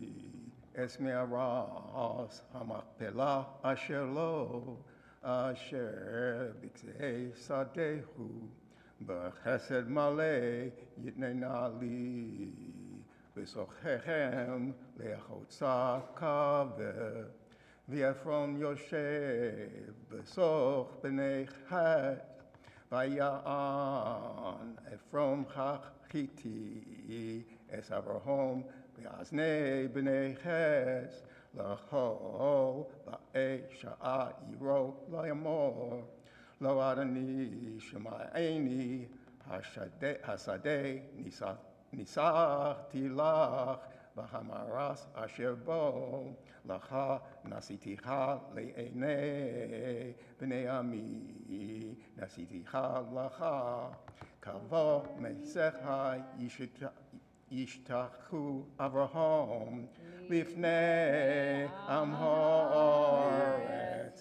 esmeras hamachpelah asher lo asher b'kzei sadehu b'chesed malei yitnena li v'sochechem le'achotza kaver v'efron yoshev b'soch b'nei chet v'ya'an Efron chachiti es Avraham v'aznei b'nei ches l'cho ba'ei sha'a yiro la'yamor lo adani shema'eni hasadeh nisachti lach v'hamaras asher bo lacha nasiticha le'enei b'nei ami nasiticha lacha kavo mesecha yishtachu Avraham lifnei am haaretz.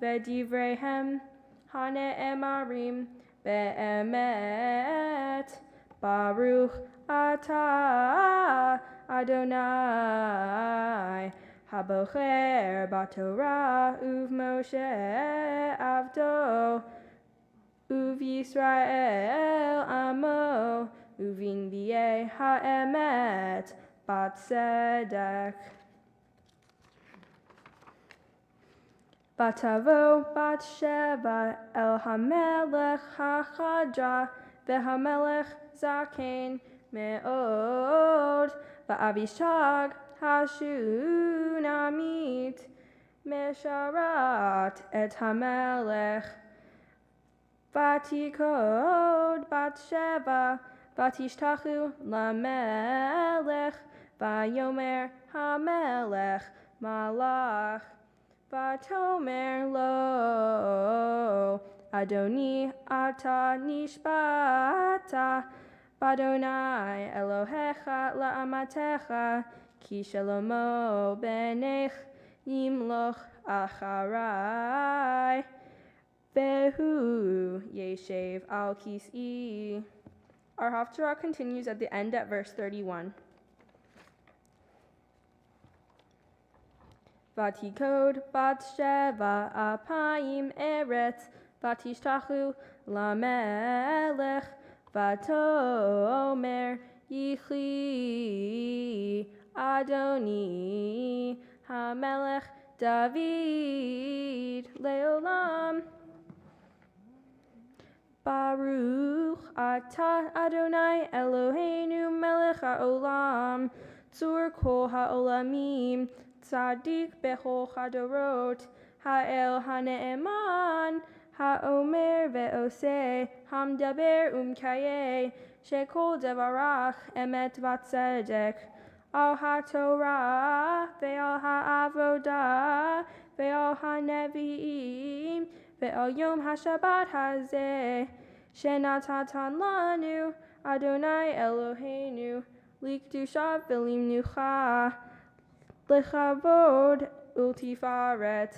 ודבריהם הנאמרים באמת. ברוך אתה אדוני הבוחר בתורה ובמשה עבדו ובישראל עמו ובנביאי האמת בצדק. ותבוא בת שבע אל המלך החדרה, והמלך זקן מאוד, ואבישג השונמית משרת את המלך. ותיכוד בת שבע ותשתחו למלך, ויאמר המלך מלך. ותאמר לו, אדוני אתה נשבעת באדוני אלוהיך לאמתך, כי שלמה בנך ימלוך אחרי, והוא ישב על כסאי. Our Haftarah continues at the end at verse 31. ותיכוד בת שבע אפיים ארץ, ותשתחו למלך, ותאמר יחי אדוני המלך דוד לעולם. ברוך אתה אדוני אלוהינו מלך העולם, צור כל העולמים, צדיק בכל הדורות, האל הנאמן, האומר ועושה, המדבר ומקיים, שכל דברך אמת וצדק. על התורה ועל העבודה ועל הנביאים ועל יום השבת הזה, שנתתן לנו, אדוני אלוהינו, לקדושה ולמנוחה, לכבוד ולתפארת.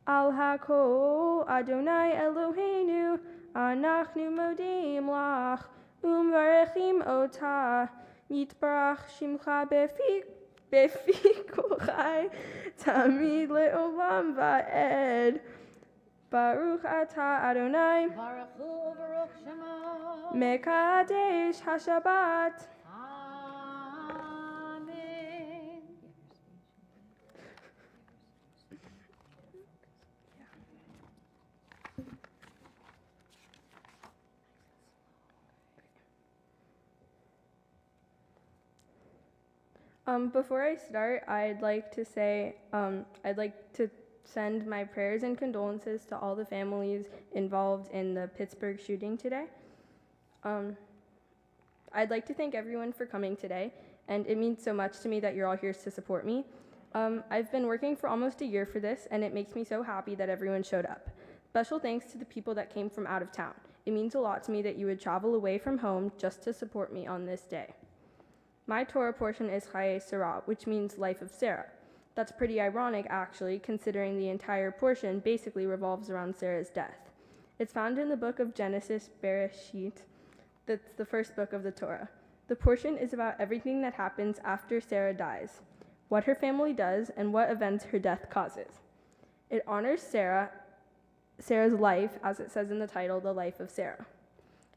על הכל, אדוני אלוהינו, אנחנו מודים לך ומברכים אותה. יתברך שמך בפי כל חי, תמיד לעולם ועד. ברוך אתה אדוני, ברוך הוא וברוך שמו, מקדש השבת. אמן. Before I start, I'd like to say, I'd like to send my prayers and condolences to all the families involved in the Pittsburgh shooting today. I'd like to thank everyone for coming today, and it means so much to me that you're all here to support me. I've been working for almost a year for this, and it makes me so happy that everyone showed up. Special thanks to the people that came from out of town. It means a lot to me that you would travel away from home just to support me on this day. My Torah portion is Chaye Sarah, which means life of Sarah. That's pretty ironic, actually, considering the entire portion basically revolves around Sarah's death. It's found in the book of Genesis, Bereshit. That's the first book of the Torah. The portion is about everything that happens after Sarah dies, what her family does, and what events her death causes. It honors Sarah's life, as it says in the title, The Life of Sarah.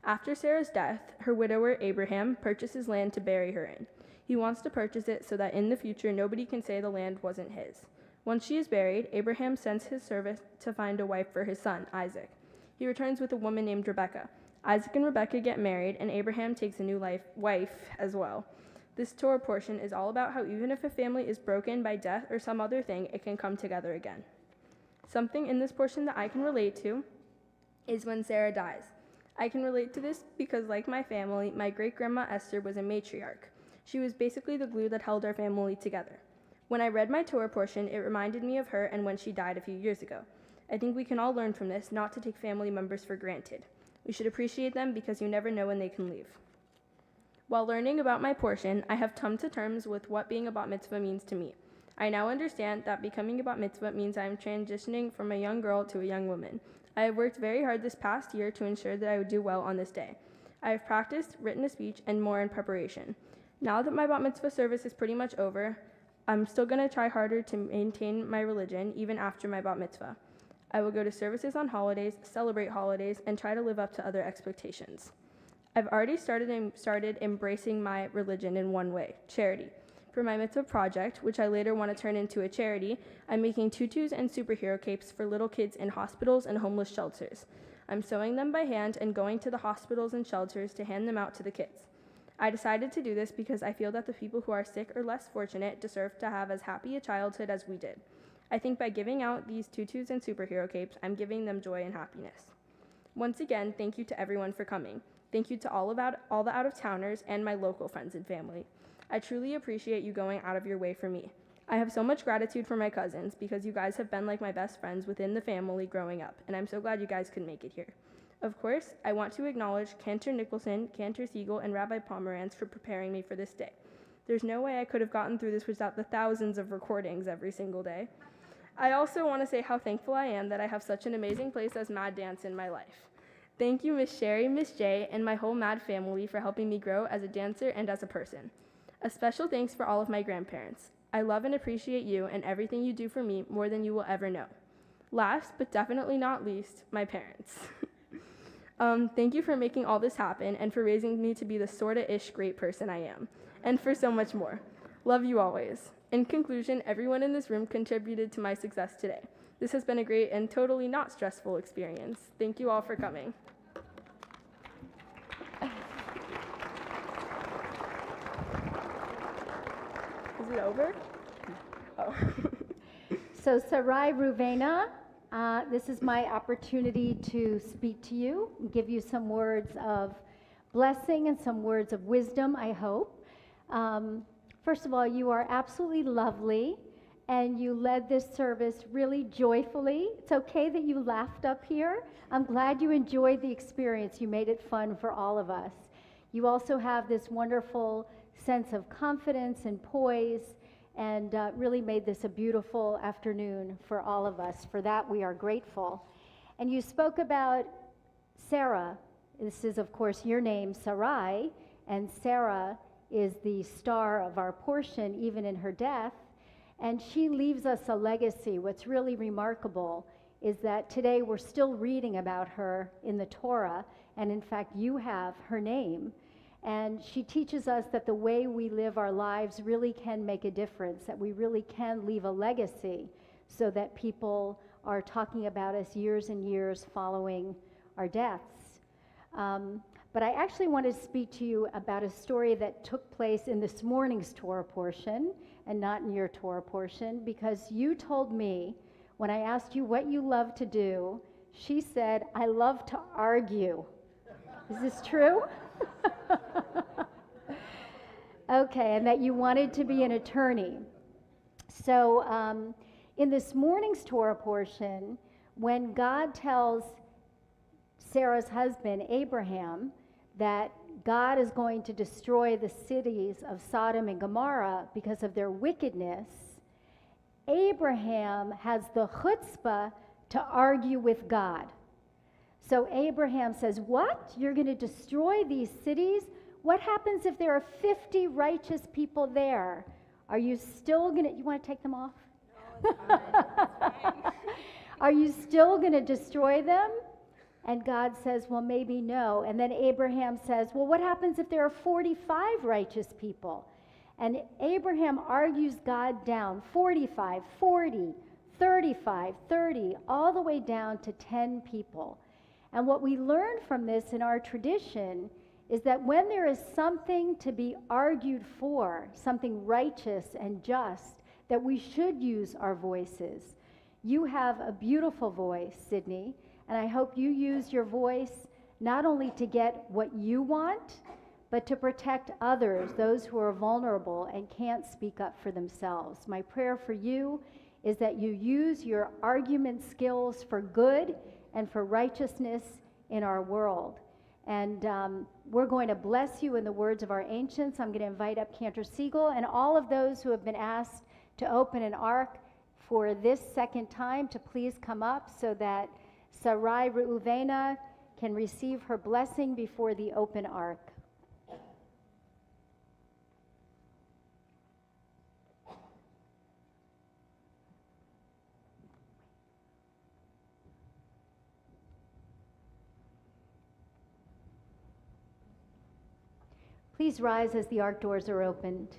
After Sarah's death, her widower Abraham purchases land to bury her in. He wants to purchase it so that in the future nobody can say the land wasn't his. Once she is buried, Abraham sends his servant to find a wife for his son, Isaac. He returns with a woman named Rebekah. Isaac and Rebekah get married, and Abraham takes a new wife as well. This Torah portion is all about how even if a family is broken by death or some other thing, it can come together again. Something in this portion that I can relate to is when Sarah dies. I can relate to this because, like my family, my great-grandma Esther was a matriarch. She was basically the glue that held our family together. When I read my Torah portion, it reminded me of her and when she died a few years ago. I think we can all learn from this not to take family members for granted. We should appreciate them because you never know when they can leave. While learning about my portion, I have come to terms with what being a bat mitzvah means to me. I now understand that becoming a bat mitzvah means I am transitioning from a young girl to a young woman. I have worked very hard this past year to ensure that I would do well on this day. I have practiced, written a speech, and more in preparation. Now that my bat mitzvah service is pretty much over, I'm still going to try harder to maintain my religion even after my bat mitzvah. I will go to services on holidays, celebrate holidays, and try to live up to other expectations. I've already started embracing my religion in one way, charity. For my mitzvah project, which I later want to turn into a charity, I'm making tutus and superhero capes for little kids in hospitals and homeless shelters. I'm sewing them by hand and going to the hospitals and shelters to hand them out to the kids. I decided to do this because I feel that the people who are sick or less fortunate deserve to have as happy a childhood as we did. I think by giving out these tutus and superhero capes, I'm giving them joy and happiness. Once again, thank you to everyone for coming. Thank you to all the out-of-towners and my local friends and family. I truly appreciate you going out of your way for me. I have so much gratitude for my cousins because you guys have been like my best friends within the family growing up, and I'm so glad you guys could make it here. Of course, I want to acknowledge Cantor Nicholson, Cantor Siegel, and Rabbi Pomerantz for preparing me for this day. There's no way I could have gotten through this without the thousands of recordings every single day. I also want to say how thankful I am that I have such an amazing place as Mad Dance in my life. Thank you, Miss Sherry, Miss Jay, and my whole Mad family for helping me grow as a dancer and as a person. A special thanks for all of my grandparents. I love and appreciate you and everything you do for me more than you will ever know. Last, but definitely not least, my parents. Thank you for making all this happen and for raising me to be the sorta-ish great person I am, and for so much more. Love you always. In conclusion, everyone in this room contributed to my success today. This has been a great and totally not stressful experience. Thank you all for coming. Is it over? Oh. So Sarai Ruvena, this is my opportunity to speak to you, and give you some words of blessing and some words of wisdom, I hope. First of all, you are absolutely lovely, and you led this service really joyfully. It's okay that you laughed up here. I'm glad you enjoyed the experience. You made it fun for all of us. You also have this wonderful sense of confidence and poise, and really made this a beautiful afternoon for all of us. For that, we are grateful. And you spoke about Sarah. This is, of course, your name, Sarai, and Sarah is the star of our portion, even in her death, and she leaves us a legacy. What's really remarkable is that today we're still reading about her in the Torah, and in fact, you have her name. And she teaches us that the way we live our lives really can make a difference, that we really can leave a legacy so that people are talking about us years and years following our deaths. But I actually want to speak to you about a story that took place in this morning's Torah portion and not in your Torah portion, because you told me when I asked you what you love to do, she said, I love to argue. Is this true? Okay, and that you wanted to be an attorney. So in this morning's Torah portion, when God tells Sarah's husband, Abraham, that God is going to destroy the cities of Sodom and Gomorrah because of their wickedness, Abraham has the chutzpah to argue with God. So Abraham says, what? You're going to destroy these cities? What happens if there are 50 righteous people there? Are you still going to, you want to take them off? No, it's fine. It's fine. Are you still going to destroy them? And God says, well, maybe no. And then Abraham says, well, what happens if there are 45 righteous people? And Abraham argues God down, 45, 40, 35, 30, all the way down to 10 people. And what we learn from this in our tradition is that when there is something to be argued for, something righteous and just, that we should use our voices. You have a beautiful voice, Sidney, and I hope you use your voice not only to get what you want, but to protect others, those who are vulnerable and can't speak up for themselves. My prayer for you is that you use your argument skills for good and for righteousness in our world. And we're going to bless you in the words of our ancients. I'm going to invite up Cantor Siegel and all of those who have been asked to open an ark for this second time to please come up so that Sarai Reuvena can receive her blessing before the open ark. Please rise as the ark doors are opened.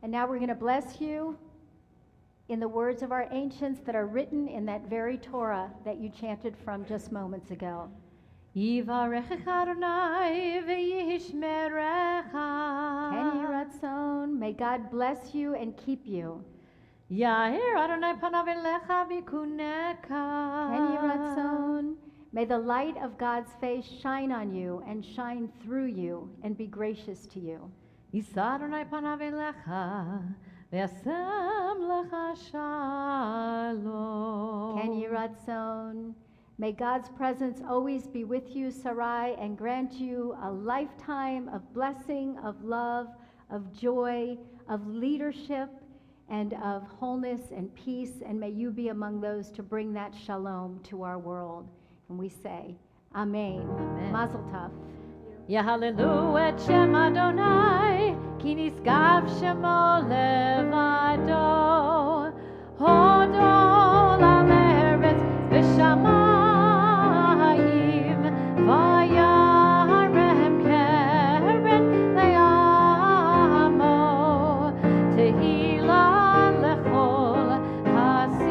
And now we're going to bless you in the words of our ancients that are written in that very Torah that you chanted from just moments ago. Yivarechecha Adonai v'yishmerecha. Ken Yeh Ratzon, may God bless you and keep you. Yair Adonai panav elecha v'yikuneka. Ken Yeh Ratzon, may the light of God's face shine on you and shine through you and be gracious to you. Yisa Adonai panav elecha v'yasem lecha shalom. Ken Yeh Ratzon, may God's presence always be with you, Sarai, and grant you a lifetime of blessing, of love, of joy, of leadership, and of wholeness and peace, and may you be among those to bring that shalom to our world. And we say, Amen. Amen. Mazel tov. Yahallelu et Shem Adonai, ki nisgav shemo levado. Hodol al eretz v'shamayim, vayarem keren le'amo. Tehila lechol hasidav,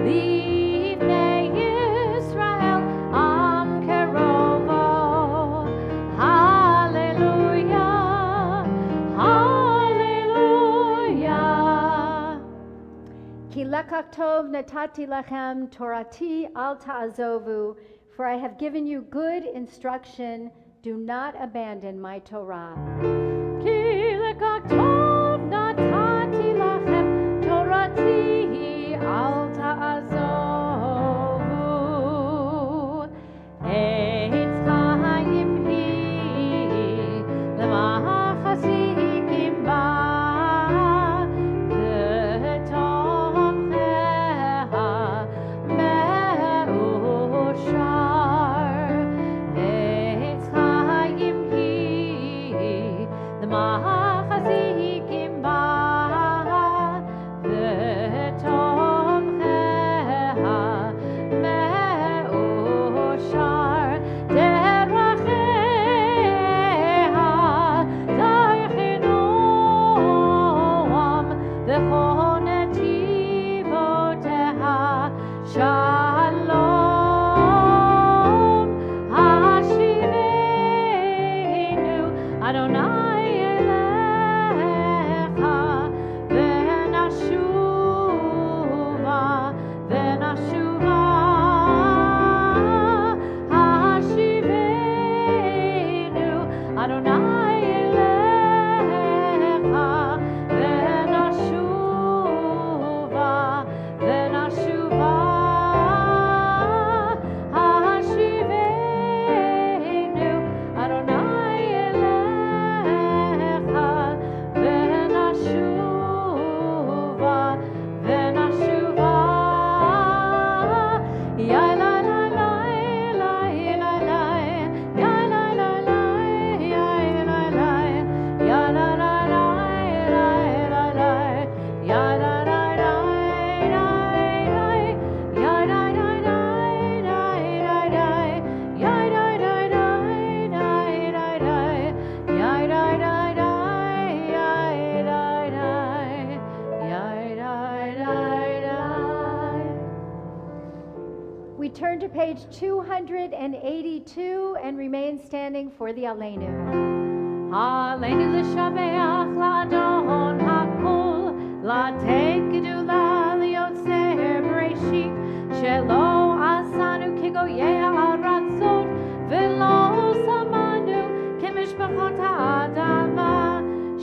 livnei Yisrael am kerovo. Hallelujah, hallelujah. Ki lekach tov natati lechem torati al ta'azovu, for I have given you good instruction, do not abandon my Torah. Ki lekach tov natati lachem torati al ta'azovu. Eitz chaim hi lemachasikim ba, v'tomcheha me'ushar. Eitz chaim hi lemachasikim ba, v'tomcheha me'ushar. Deracheha taichinoam, v'chol netivoteha shalom. Hashivenu Adonai elecha, v'nashuva, v'nashuva. Hashivenu Adonai elecha, v'nashuva, v'nashuva. Hashivenu Adonai elecha, v'nashuva, v'nashuva. Ya la la la la la la, ya la la la ya la la, ya la la la la la, ya la la la la, ya la la la la la, ya la la la la, ya la la la la. We turn to page 282 and remain standing for the Aleinu. Aleinu l'shabeach la'adon hakol, la'tei gedula liotzer bereshit, shelo asanu kigoyei ha'aratzot, v'lo samanu kemishpachot ha'adama,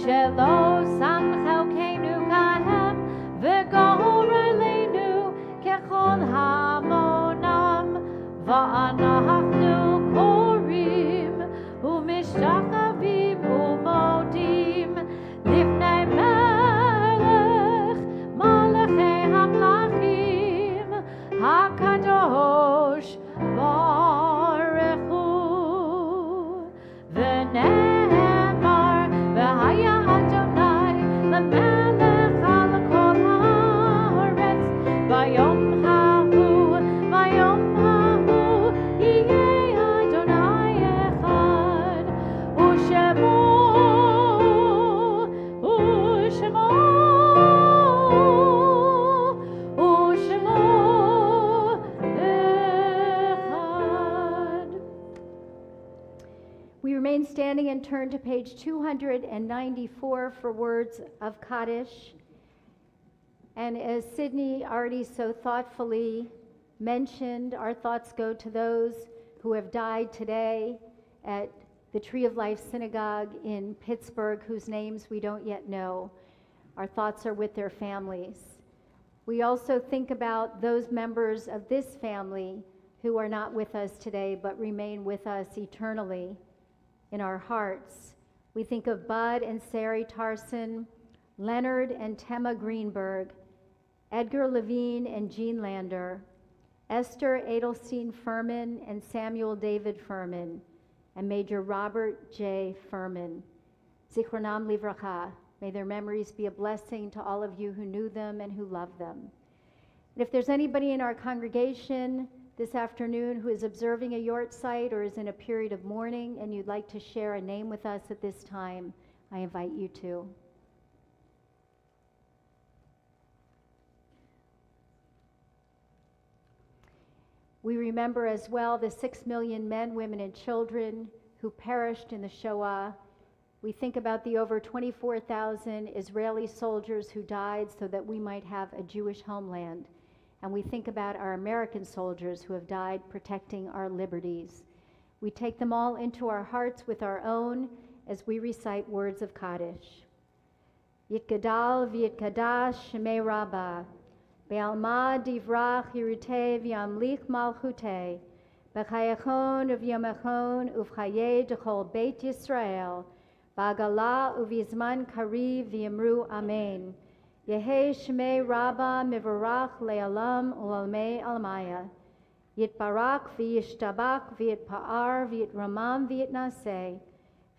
shelo sam chelkeinu kahem, v'goreleinu kechol hamonam, va'anachnu korim and turn to page 294 for words of Kaddish. And as Sidney already so thoughtfully mentioned, our thoughts go to those who have died today at the Tree of Life Synagogue in Pittsburgh, whose names we don't yet know. Our thoughts are with their families. We also think about those members of this family who are not with us today, but remain with us eternally in our hearts. We think of Bud and Sari Tarson, Leonard and Tema Greenberg, Edgar Levine and Jean Lander, Esther Adelstein Furman and Samuel David Furman, and Major Robert J. Furman. Zichronam livracha. May their memories be a blessing to all of you who knew them and who love them. And if there's anybody in our congregation this afternoon who is observing a yortzeit or is in a period of mourning and you'd like to share a name with us at this time, I invite you to. We remember as well the 6 million men, women, and children who perished in the Shoah. We think about the over 24,000 Israeli soldiers who died so that we might have a Jewish homeland. And we think about our American soldiers who have died protecting our liberties. We take them all into our hearts with our own as we recite words of Kaddish. Yitgadal v'yitkadash shemei Rabbah, be'alma divrach yirutei v'yamlich malchutei, b'chayachon uv'yamachon uv'chayei d'chol Beit Yisrael, ba'agala uv'yizman kariv v'yamru amen. Yehei shmei Rabbah mivarach le'alam u'almei almaya. Yitbarak v'yishtabak v'yitpa'ar v'yitramam v'yitnaseh.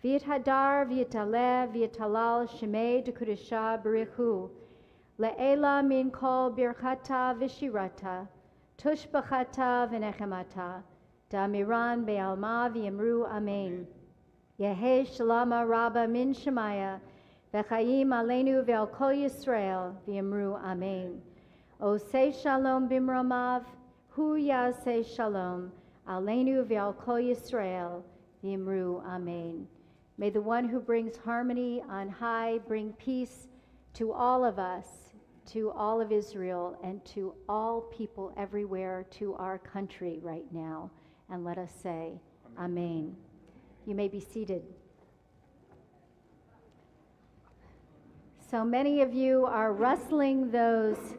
V'yithadar v'yitaleh v'yitalal shmei d'kudisha b'richu. Le'ela min kol birchata v'shirata. Tushbachata v'nechemata. Da'amiran be'alma v'yamru amen. Yehei shalama Rabbah min shemaya. V'chaim aleinu ve'al kol Yisrael v'yamru amen. Osei shalom bimramav, hu yaseh shalom, aleinu ve'al kol Yisrael v'yamru amen. May the one who brings harmony on high bring peace to all of us, to all of Israel, and to all people everywhere, to our country right now. And let us say, amen. You may be seated. So many of you are rustling those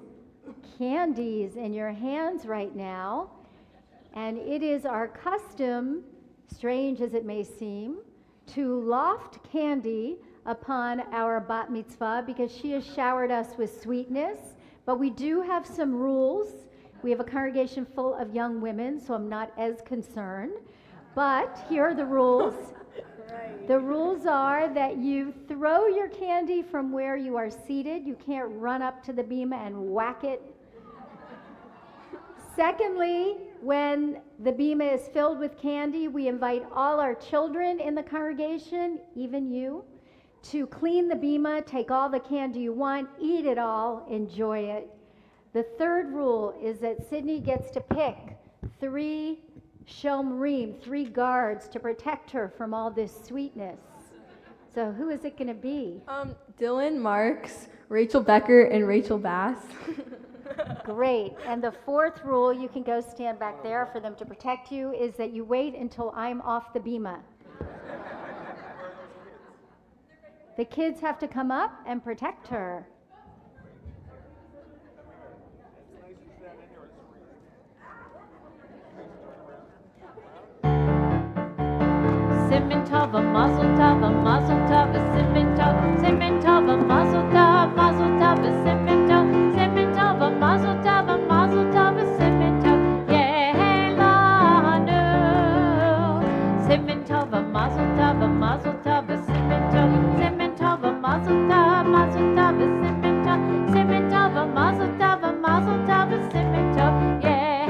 candies in your hands right now, and it is our custom, strange as it may seem, to loft candy upon our bat mitzvah because she has showered us with sweetness, but we do have some rules. We have a congregation full of young women, so I'm not as concerned, but here are the rules. The rules are that you throw your candy from where you are seated. You can't run up to the bima and whack it. Secondly, when the bima is filled with candy, we invite all our children in the congregation, even you, to clean the bima, take all the candy you want, eat it all, enjoy it. The third rule is that Sidney gets to pick 3 shomrim, 3 guards to protect her from all this sweetness. So who is it going to be? Dylan Marks, Rachel Becker, and Rachel Bass. Great. And the fourth rule, you can go stand back there for them to protect you, is that you wait until I'm off the bima. The kids have to come up and protect her. Simmen tov, a mazel tov, a simmen tov, a mazel tov, a simmen tov, a mazel tov, a simmen tov, yehelanu. Simmen tov, a mazel tov, a mazel tov, a simmen tov, a mazel tov, a simmen tov, a mazel tov, a simmen tov, yehelanu.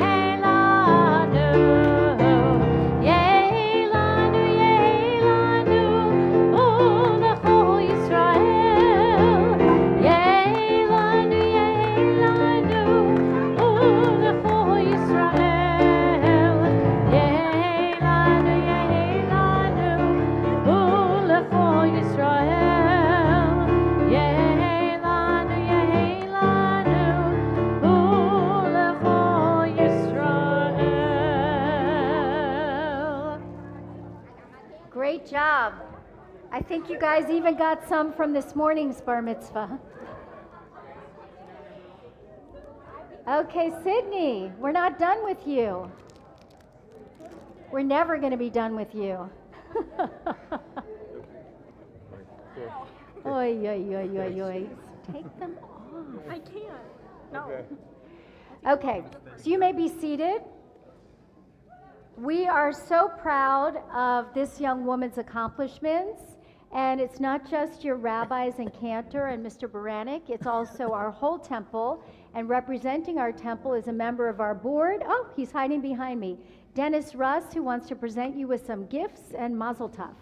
think you guys even got some from this morning's bar mitzvah. Okay, Sidney, we're not done with you. We're never going to be done with you. Oy, oy, oy, oy, oy. Take them off. I can't. No. Okay, so you may be seated. We are so proud of this young woman's accomplishments, and it's not just your rabbis and Cantor and Mr. Baranek, it's also our whole temple, and representing our temple is a member of our board. Oh, he's hiding behind me. Dennis Russ, who wants to present you with some gifts, and Mazel Tov.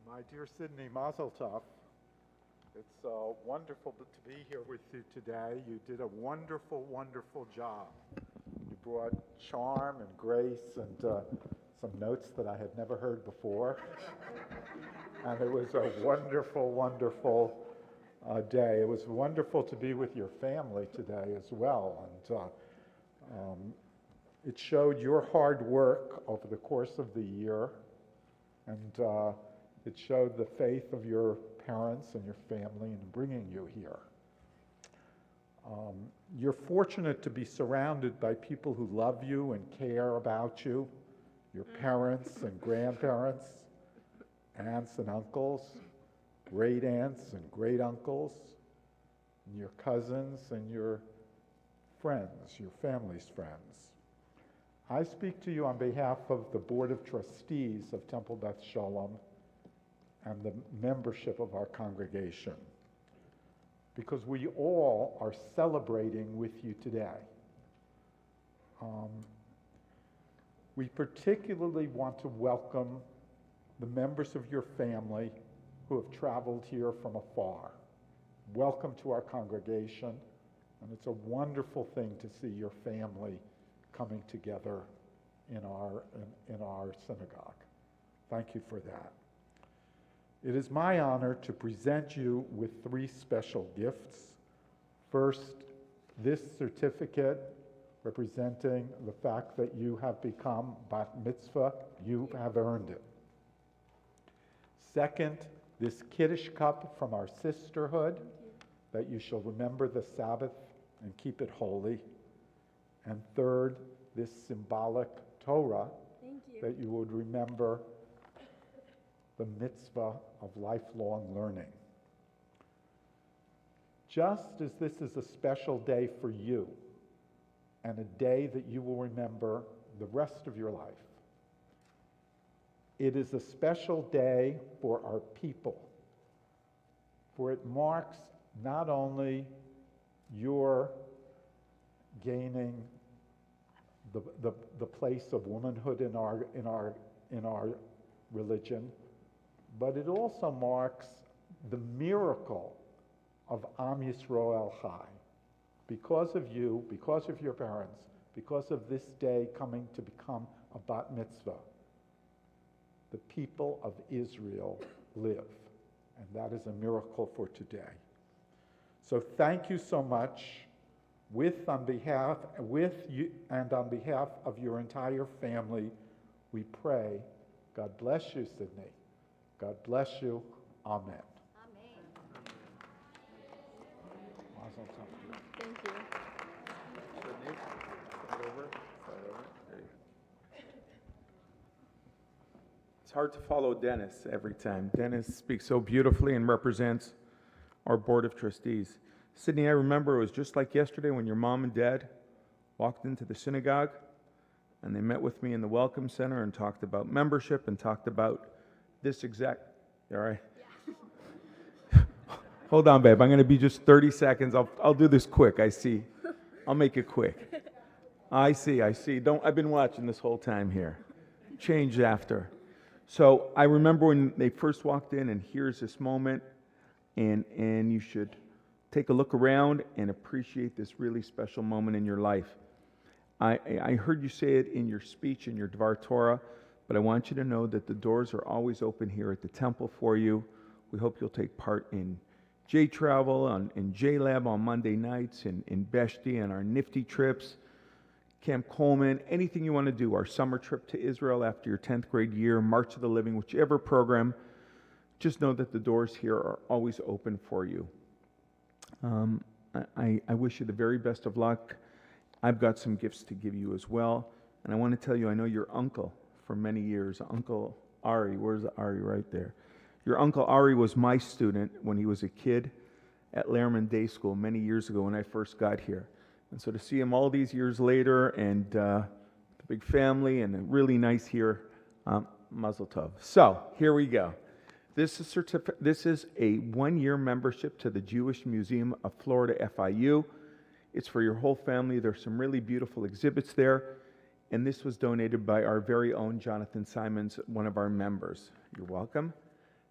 My dear Sidney, Mazel Tov. It's wonderful to be here with you today. You did a wonderful, wonderful job. You brought charm and grace and some notes that I had never heard before. And it was a wonderful, wonderful day. It was wonderful to be with your family today as well. And it showed your hard work over the course of the year. And it showed the faith of your parents and your family in bringing you here. You're fortunate to be surrounded by people who love you and care about you, your parents and grandparents, aunts and uncles, great aunts and great uncles, and your cousins and your friends, your family's friends. I speak to you on behalf of the Board of Trustees of Temple Beth Shalom and the membership of our congregation, because we all are celebrating with you today. We particularly want to welcome the members of your family who have traveled here from afar. Welcome to our congregation, and it's a wonderful thing to see your family coming together in our synagogue. Thank you for that. It is my honor to present you with 3 special gifts. First, this certificate representing the fact that you have become bat mitzvah. You have earned it. Second, this Kiddush cup from our sisterhood, that you shall remember the Sabbath and keep it holy. And third, this symbolic Torah, that you would remember the mitzvah of lifelong learning. Just as this is a special day for you, and a day that you will remember the rest of your life, it is a special day for our people, for it marks not only your gaining the place of womanhood in our religion, but it also marks the miracle of Am Yisrael Chai. Because of you, because of your parents, because of this day coming to become a bat mitzvah, the people of Israel live. And that is a miracle for today. So thank you so much. On behalf of your entire family, we pray, God bless you, Sidney. God bless you. Amen. Thank you. It's hard to follow Dennis every time. Dennis speaks so beautifully and represents our Board of Trustees. Sidney, I remember it was just like yesterday when your mom and dad walked into the synagogue and they met with me in the Welcome Center and talked about membership and talked about this exact... You all right? Yeah. Hold on, babe. I'm going to be just 30 seconds. I'll do this quick. I see. I'll make it quick. I see. I've been watching this whole time here. Change after. So I remember when they first walked in, and here's this moment, and you should take a look around and appreciate this really special moment in your life. I heard you say it in your speech, in your Dvar Torah, but I want you to know that the doors are always open here at the temple for you. We hope you'll take part in J-Travel, in J-Lab on Monday nights, in Beshti, and our Nifty trips. Camp Coleman, anything you want to do, our summer trip to Israel after your 10th grade year, March of the Living, whichever program, just know that the doors here are always open for you. I wish you the very best of luck. I've got some gifts to give you as well. And I want to tell you, I know your uncle for many years, Uncle Ari. Where's Ari? Right there. Your Uncle Ari was my student when he was a kid at Lehrman Day School many years ago when I first got here. And so to see him all these years later, and the big family, and really nice here, Mazel Tov. So here we go. This is a one-year membership to the Jewish Museum of Florida, FIU. It's for your whole family. There's some really beautiful exhibits there. And this was donated by our very own Jonathan Simons, one of our members. You're welcome.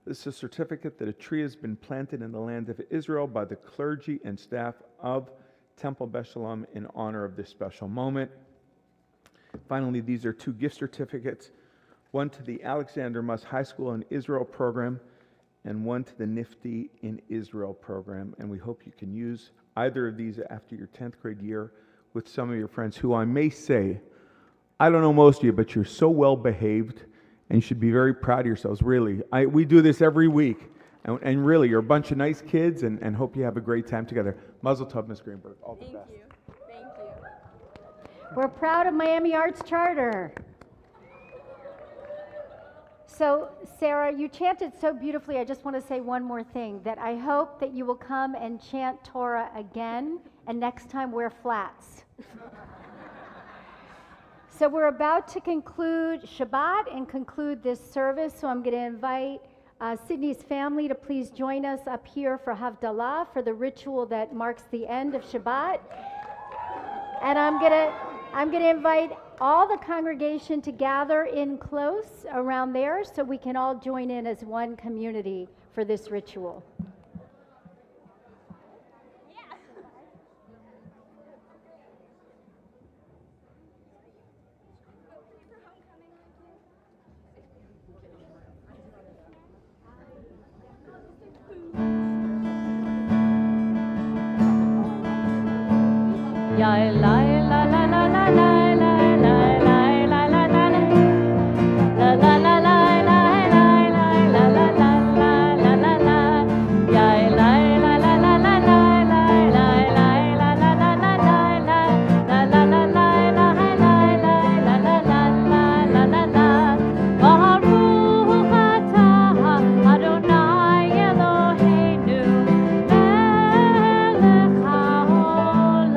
This is a certificate that a tree has been planted in the land of Israel by the clergy and staff of Temple Beshalom in honor of this special moment. Finally, these are 2 gift certificates, one to the Alexander Muss High School in Israel program and one to the Nifty in Israel program. And we hope you can use either of these after your 10th grade year with some of your friends who I may say, I don't know most of you, but you're so well behaved and you should be very proud of yourselves, really. We do this every week. And really, you're a bunch of nice kids, and hope you have a great time together. Mazel tov, Ms. Greenberg. All the best. Thank you. We're proud of Miami Arts Charter. So, Sarah, you chanted so beautifully. I just want to say one more thing, that I hope that you will come and chant Torah again, and next time wear flats. So we're about to conclude Shabbat and conclude this service, so I'm going to invite Sidney's family to please join us up here for Havdalah, for the ritual that marks the end of Shabbat. And I'm gonna invite all the congregation to gather in close around there so we can all join in as one community for this ritual. Ya la la la la la la la la la la la la la la la Adonai Eloheinu melech haolam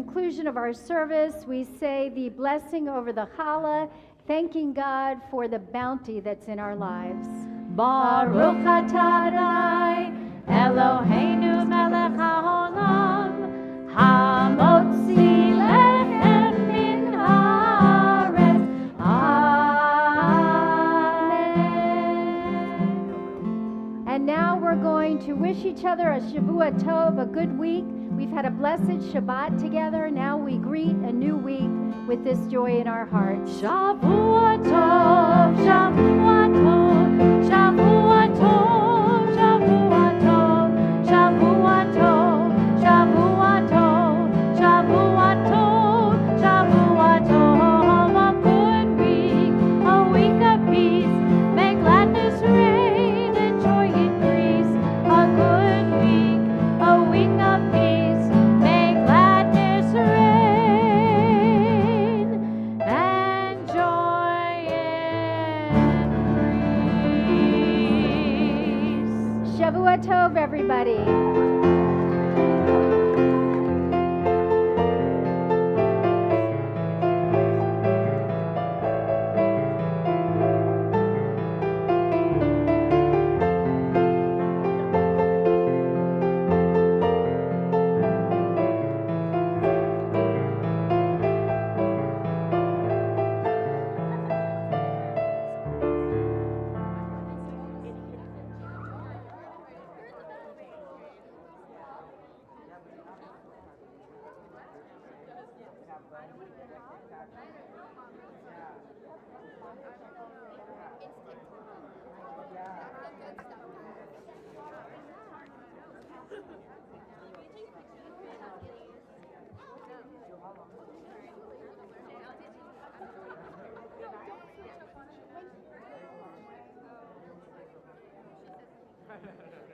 conclusion of our service, we say the blessing over the challah, thanking God for the bounty that's in our lives. Baruch atah Adonai, Eloheinu melech haolam, hamotzi lechem min haaretz. Amen. And now we're going to wish each other a Shavua Tov, a good week. We've had a blessed Shabbat together. Now we greet a new week with this joy in our hearts. Shavua tov, Shavua tov, Shavua tov, Shavua tov, Shavua tov, Shavua tov, Shavua tov, Shavua tov. A good week, a week of peace. May gladness reign and joy increase. A good week, a week of peace. May gladness reign and joy increase. Shavua Tov, everybody. Ha ha ha.